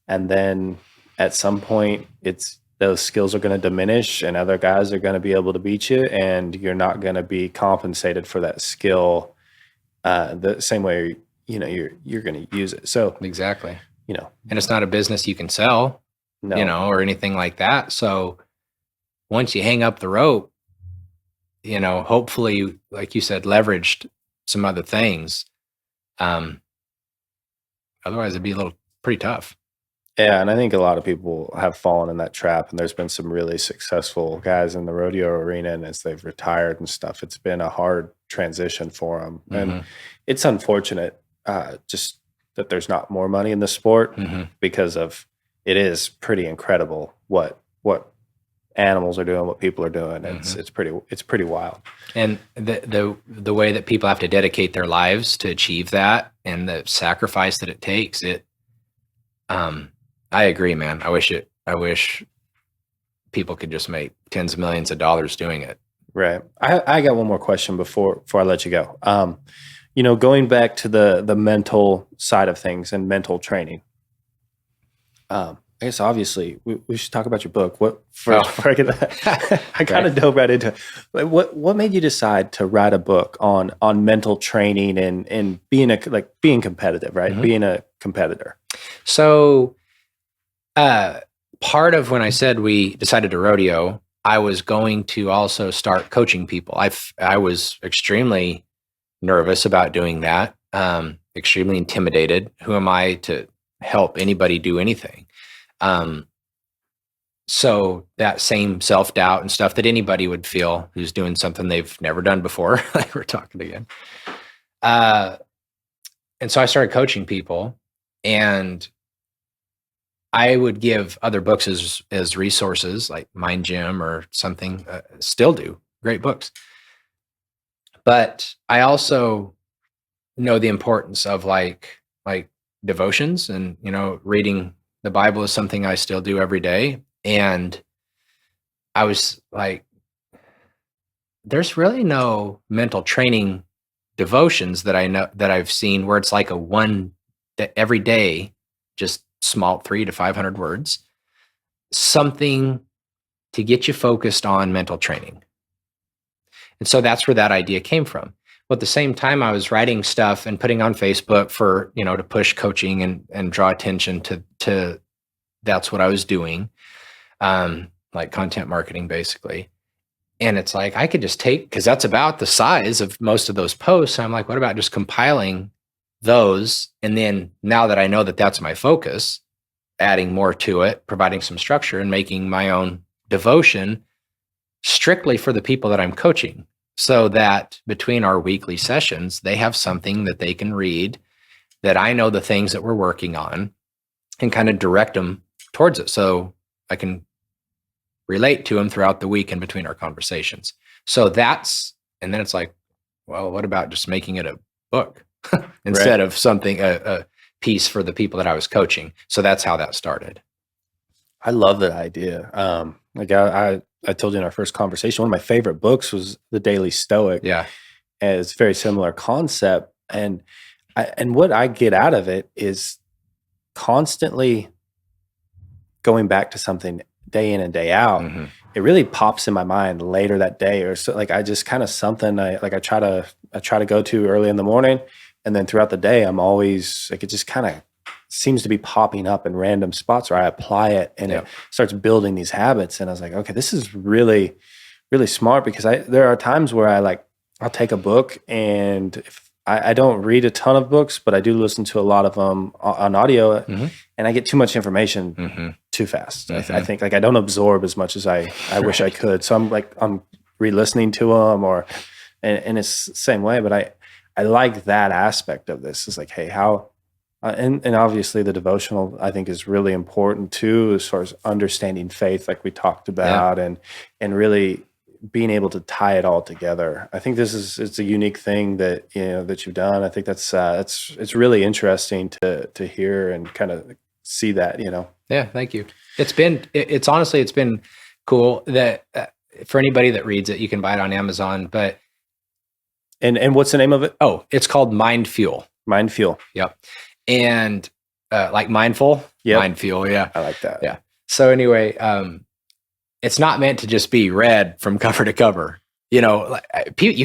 And then at some point those skills are going to diminish and other guys are going to be able to beat you and you're not going to be compensated for that skill the same way, you're going to use it. So Exactly. And it's not a business you can sell, no. Or anything like that. So once you hang up the rope, hopefully, like you said, leveraged some other things. Otherwise it'd be pretty tough. Yeah, and I think a lot of people have fallen in that trap, and there's been some really successful guys in the rodeo arena, and as they've retired and stuff, it's been a hard transition for them, and it's unfortunate just that there's not more money in the sport because of it is pretty incredible what animals are doing, what people are doing. It's pretty wild. And the way that people have to dedicate their lives to achieve that, and the sacrifice that it takes, I agree, man. I wish people could just make tens of millions of dollars doing it. Right. I got one more question before I let you go. Going back to the mental side of things and mental training. I guess obviously we should talk about your book. Before I get that, I kind of dove right into it. What made you decide to write a book on mental training and being being competitive, right? Being a competitor. So, part of when I said we decided to rodeo, I was going to also start coaching people. I was extremely nervous about doing that. Extremely intimidated. Who am I to help anybody do anything? So that same self-doubt and stuff that anybody would feel who's doing something they've never done before, like we're talking again. And so I started coaching people, and I would give other books as resources, like Mind Gym or something. Still do great books, but I also know the importance of like devotions, and reading the Bible is something I still do every day. And I was like, there's really no mental training devotions that I know that I've seen where it's like every day, just small 300 to 500 words, something to get you focused on mental training. And so that's where that idea came from. Well, at the same time, I was writing stuff and putting on Facebook for, to push coaching and draw attention to that's what I was doing. Like content marketing, basically. And it's like, I could just because that's about the size of most of those posts. I'm like, what about just compiling those? And then now that I know that that's my focus, adding more to it, providing some structure, and making my own devotion strictly for the people that I'm coaching, so that between our weekly sessions, they have something that they can read, that I know the things that we're working on, and kind of direct them towards it. So I can relate to them throughout the week in between our conversations. So and then it's like, well, what about just making it a book instead of something, a piece for the people that I was coaching? So that's how that started. I love that idea. I told you in our first conversation, one of my favorite books was The Daily Stoic. Yeah. And it's a very similar concept. And what I get out of it is constantly going back to something day in and day out. It really pops in my mind later that day, or so, like I just kind of something I try to go to early in the morning, and then throughout the day I'm always like, it just kind of seems to be popping up in random spots where I apply it, and it starts building these habits. And I was like, okay, this is really, really smart, because there are times where I'll take a book, and if I don't read a ton of books, but I do listen to a lot of them on audio, and I get too much information too fast. I think I don't absorb as much as I wish I could. So I'm re-listening to them, and it's the same way. But I like that aspect of this. It's like, hey, how And obviously the devotional I think is really important too, as far as understanding faith, like we talked Yeah. about, and really being able to tie it all together. I think it's a unique thing that that you've done. I think that's it's really interesting to hear and kind of see that. Yeah. Thank you. It's honestly, it's been cool that for anybody that reads it, you can buy it on Amazon, but And what's the name of it? it's called Mind Fuel. Mind Fuel. Yep. And like mindful, Yep. Mind Fuel. Yeah. I like that. Yeah. So anyway, it's not meant to just be read from cover to cover. You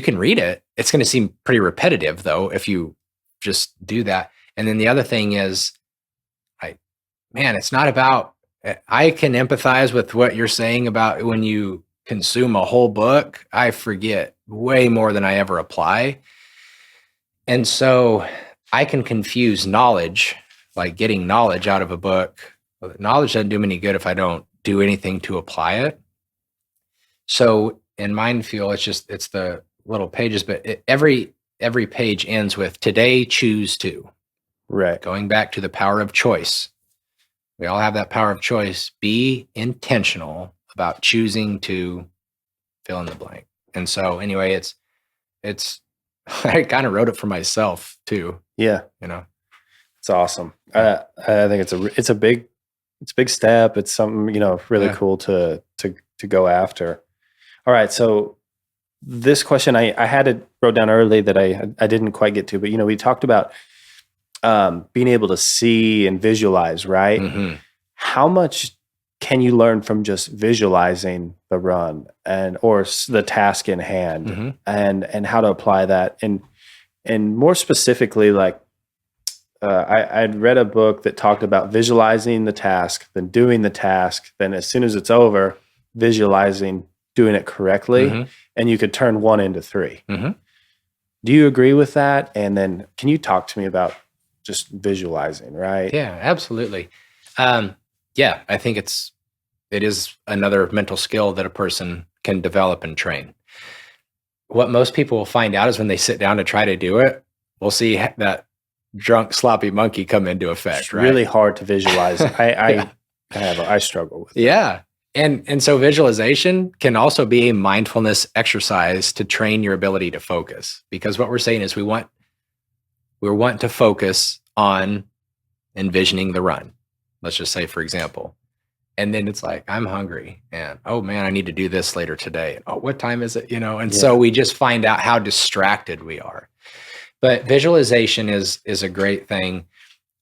can read it. It's going to seem pretty repetitive though, if you just do that. And then the other thing is, it's not about, I can empathize with what you're saying about when you consume a whole book, I forget way more than I ever apply. And so I can confuse knowledge, like getting knowledge out of a book. Knowledge doesn't do me any good if I don't do anything to apply it. So in Mind Fuel, it's the little pages, but every page ends with today, choose to. Right. Going back to the power of choice. We all have that power of choice. Be intentional about choosing to fill in the blank. And so anyway, it's I kind of wrote it for myself too. Yeah. It's awesome. I think it's a big step. It's something, really cool to go after. All right. So this question, I had it wrote down early that I didn't quite get to, but we talked about being able to see and visualize, right? Mm-hmm. How much can you learn from just visualizing the run or the task in hand, mm-hmm. and how to apply that? And more specifically, like I'd read a book that talked about visualizing the task, then doing the task, then as soon as it's over, visualizing doing it correctly, mm-hmm. and you could turn 1 into 3. Mm-hmm. Do you agree with that? And then can you talk to me about just visualizing, right? Yeah, absolutely. Yeah, I think it is another mental skill that a person can develop and train. What most people will find out is when they sit down to try to do it, we'll see that drunk, sloppy monkey come into effect. It's right? really hard to visualize. I struggle with it. Yeah. And so visualization can also be a mindfulness exercise to train your ability to focus, because what we're saying is we want to focus on envisioning the run. Let's just say, for example, and then it's like, I'm hungry and, oh man, I need to do this later today. Oh, what time is it? So we just find out how distracted we are. But visualization is a great thing.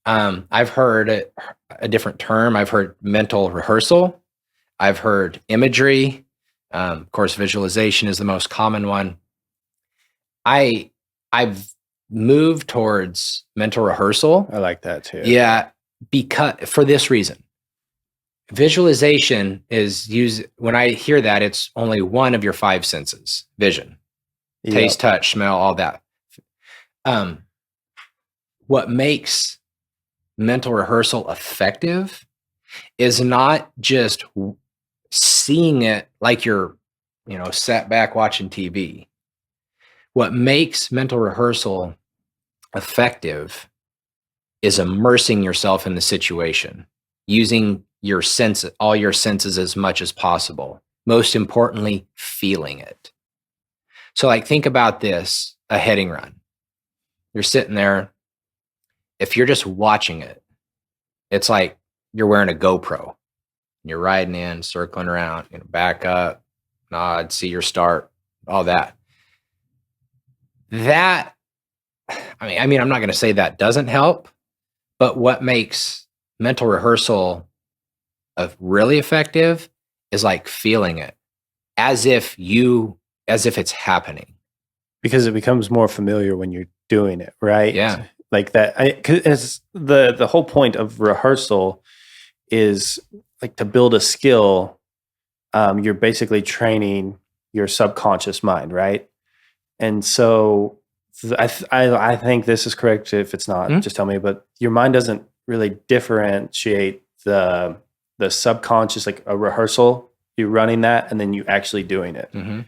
I've heard a different term. I've heard mental rehearsal. I've heard imagery. Of course, visualization is the most common one. I've moved towards mental rehearsal. I like that too. Yeah, because for this reason. Visualization is used, when I hear that, it's only one of your 5 senses: vision, taste, touch, smell, all that. What makes mental rehearsal effective is not just seeing it like you're, sat back watching TV. What makes mental rehearsal effective is immersing yourself in the situation, using all your senses as much as possible. Most importantly, feeling it. So like, think about this, a heading run. You're sitting there. If you're just watching it, it's like you're wearing a GoPro. You're riding in, circling around, back up, nod, see your start, all that. That, I'm not going to say that doesn't help, but what makes mental rehearsal really effective is like feeling it as if it's happening. Because it becomes more familiar when you're doing it, right? Yeah. Like that. 'Cause the whole point of rehearsal is like to build a skill. You're basically training your subconscious mind, right? And so I think this is correct. If it's not, just tell me. But your mind doesn't really differentiate the subconscious, like a rehearsal. You're running that, and then you actually doing it. Mm-hmm.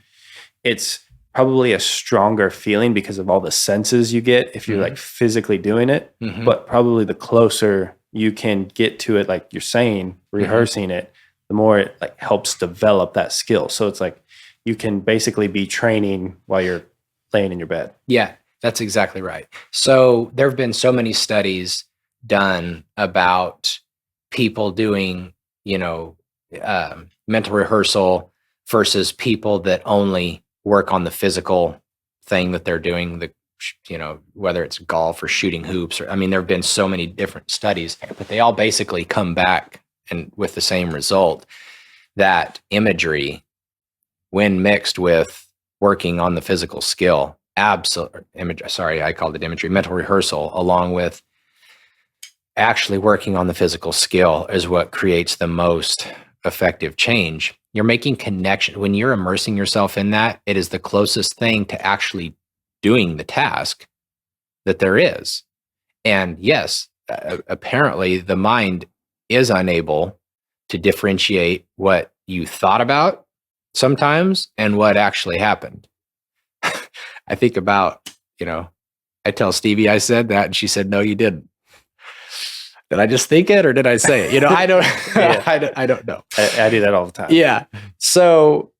It's probably a stronger feeling because of all the senses you get if you're like physically doing it, but probably the closer you can get to it, like you're saying, rehearsing it, the more it like helps develop that skill. So it's like you can basically be training while you're laying in your bed. Yeah, that's exactly right. So there have been so many studies done about people doing, mental rehearsal versus people that only work on the physical thing that they're doing, whether it's golf or shooting hoops, or, I mean, there have been so many different studies, but they all basically come back and with the same result, that imagery, when mixed with working on the physical skill, I called it imagery, mental rehearsal, along with actually working on the physical skill is what creates the most effective change. You're making connection. When you're immersing yourself in that, it is the closest thing to actually doing the task that there is. And yes, apparently the mind is unable to differentiate what you thought about sometimes and what actually happened. I think about, I tell Stevie I said that, and she said, "No, you didn't." Did I just think it, or did I say it? I don't, I don't know. I do that all the time. Yeah. So,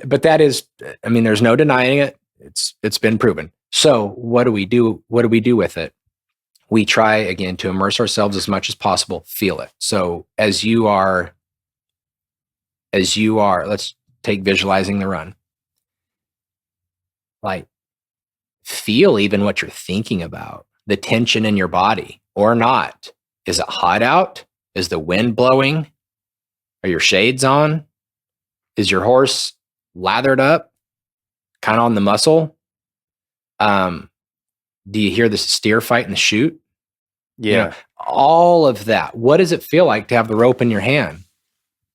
but that is, I mean, there's no denying it. It's been proven. So what do we do? What do we do with it? We try again to immerse ourselves as much as possible, feel it. So as you are, let's take visualizing the run. Like, feel even what you're thinking about, the tension in your body or not. Is it hot out? Is the wind blowing? Are your shades on? Is your horse lathered up, kind of on the muscle? Do you hear the steer fight in the chute? Yeah. All of that. What does it feel like to have the rope in your hand?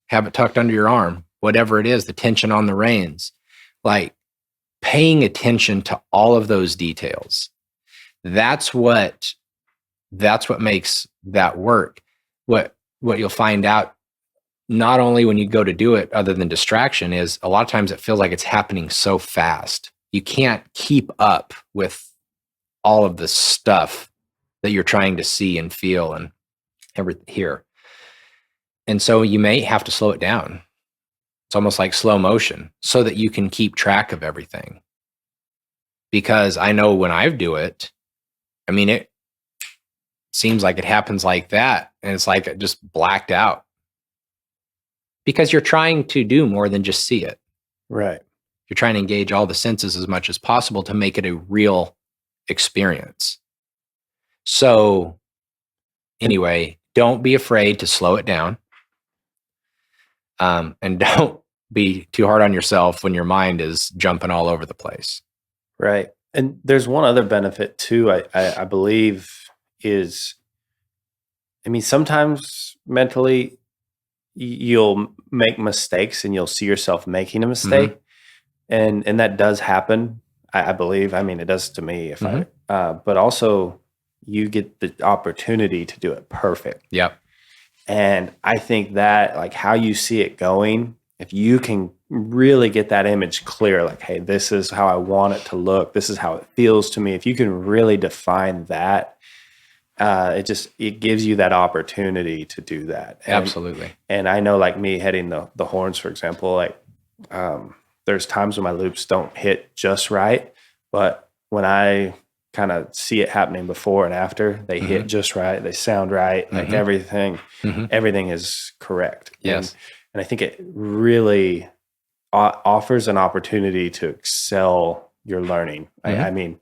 Have it tucked under your arm? Whatever it is, the tension on the reins. Like, paying attention to all of those details. That's what makes that work. What you'll find out, not only when you go to do it, other than distraction, is a lot of times it feels like it's happening so fast. You can't keep up with all of the stuff that you're trying to see and feel and hear. And so you may have to slow it down. It's almost like slow motion so that you can keep track of everything. Because I know when I do it, I mean, it seems like it happens like that. And it's like it just blacked out. Because you're trying to do more than just see it. Right. You're trying to engage all the senses as much as possible to make it a real experience. So anyway, don't be afraid to slow it down. And don't be too hard on yourself when your mind is jumping all over the place. Right. And there's one other benefit too, I believe is, I mean, sometimes mentally you'll make mistakes and you'll see yourself making a mistake. And that does happen. I believe, I mean, it does to me but also you get the opportunity to do it perfect. Yep. And I think that, like, how you see it going, if you can really get that image clear, like, hey, this is how I want it to look, this is how it feels to me. If you can really define that, it gives you that opportunity to do that. Absolutely. And I know, like me hitting the horns, for example, like there's times when my loops don't hit just right, but when I kind of see it happening before and after, they hit just right, they sound right, like everything is correct. Yes. And I think it really offers an opportunity to excel your learning. I mean,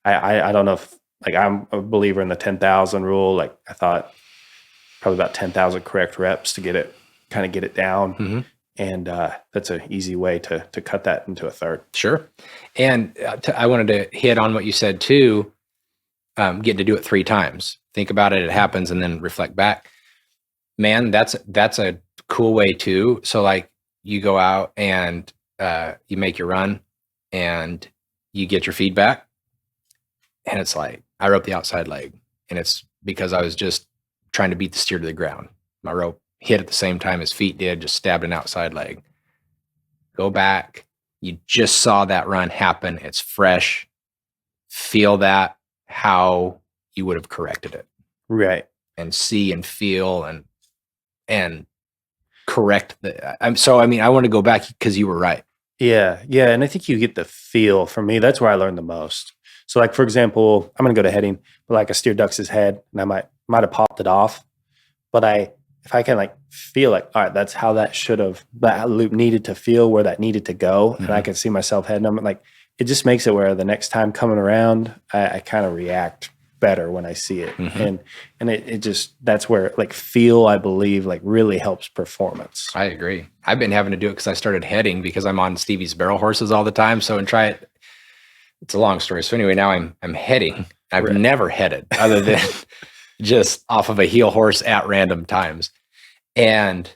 I don't know if, like, I'm a believer in the 10,000 rule. Like, I thought probably about 10,000 correct reps to get it down. And that's an easy way to cut that into a third. Sure. And I wanted to hit on what you said too, getting to do it 3 times. Think about it, it happens, and then reflect back. Man, that's a cool way too. So like, you go out and you make your run and you get your feedback, and it's like, I roped the outside leg, and it's because I was just trying to beat the steer to the ground. My rope hit at the same time his feet did, just stabbed an outside leg. Go back, You just saw that run happen. It's fresh. Feel that, how you would have corrected it, Right. and see and feel and correct the. I want to go back because you were right. Yeah. Yeah. And I think you get the feel from me. That's where I learned the most. So like, for example, I'm going to go to heading, but like a steer ducks his head and I might have popped it off, but if I can like feel like, all right, that's how that loop needed to feel, where that needed to go. And I can see myself heading them, like, it just makes it where the next time coming around, I kind of react better when I see it. And it just, that's where like feel, I believe, like really helps performance. I agree. I've been having to do it because I started heading because I'm on Stevie's barrel horses all the time. So, and try it. It's a long story. So anyway, now I'm heading. I've never headed other than just off of a heel horse at random times. And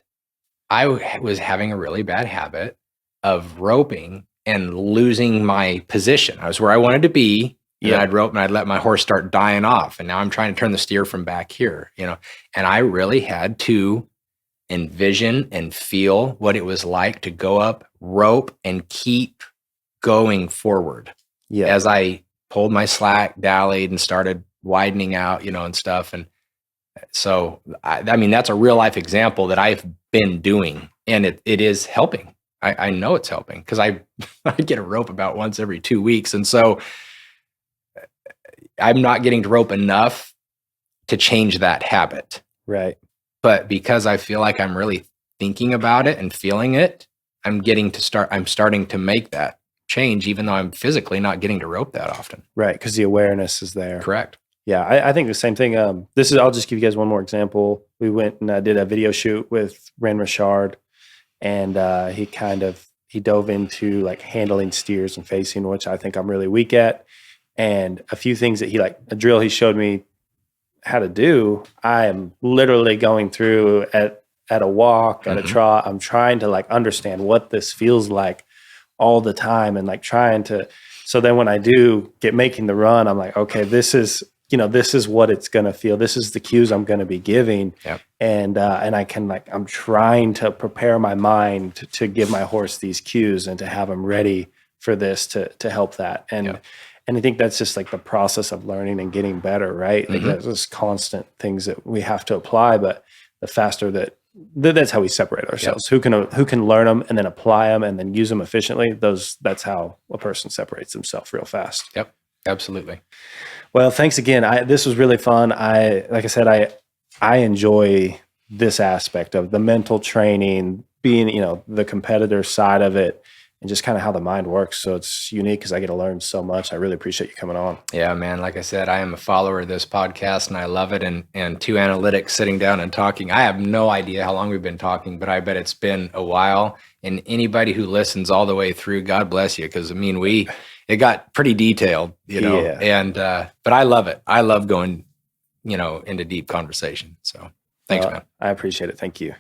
I was having a really bad habit of roping and losing my position. I was where I wanted to be. And I'd rope and I'd let my horse start dying off. And now I'm trying to turn the steer from back here, and I really had to envision and feel what it was like to go up, rope, and keep going forward. Yeah. As I pulled my slack, dallied, and started widening out, and stuff. And so, I mean, that's a real life example that I've been doing, and it is helping. I know it's helping because I get a rope about once every 2 weeks. And so I'm not getting to rope enough to change that habit. Right. But because I feel like I'm really thinking about it and feeling it, I'm starting to make that change, even though I'm physically not getting to rope that often. Right. Because the awareness is there. Correct. Yeah. I think the same thing. I'll just give you guys one more example. We went and did a video shoot with Ren Richard, and he dove into like handling steers and facing, which I think I'm really weak at. And a few things that a drill he showed me how to do, I am literally going through at a walk, at a trot. I'm trying to like understand what this feels like all the time, and like trying to, so then when I do get making the run, I'm like, okay, this is what it's going to feel. This is the cues I'm going to be giving. Yep. And I can I'm trying to prepare my mind to give my horse these cues and to have him ready for this to help that. And I think that's just like the process of learning and getting better, right? Like that's just constant things that we have to apply, but the faster that's how we separate ourselves. Yep. Who can learn them and then apply them and then use them efficiently. That's how a person separates themselves real fast. Yep. Absolutely. Well, thanks again. This was really fun. Like I said, I enjoy this aspect of the mental training, being, the competitor side of it, and just kind of how the mind works. So it's unique because I get to learn so much. I really appreciate you coming on. Yeah, man. Like I said, I am a follower of this podcast and I love it. And two analytics sitting down and talking. I have no idea how long we've been talking, but I bet it's been a while. And anybody who listens all the way through, God bless you. Because I mean, it got pretty detailed, and, but I love it. I love going, into deep conversation. So thanks, man. I appreciate it. Thank you.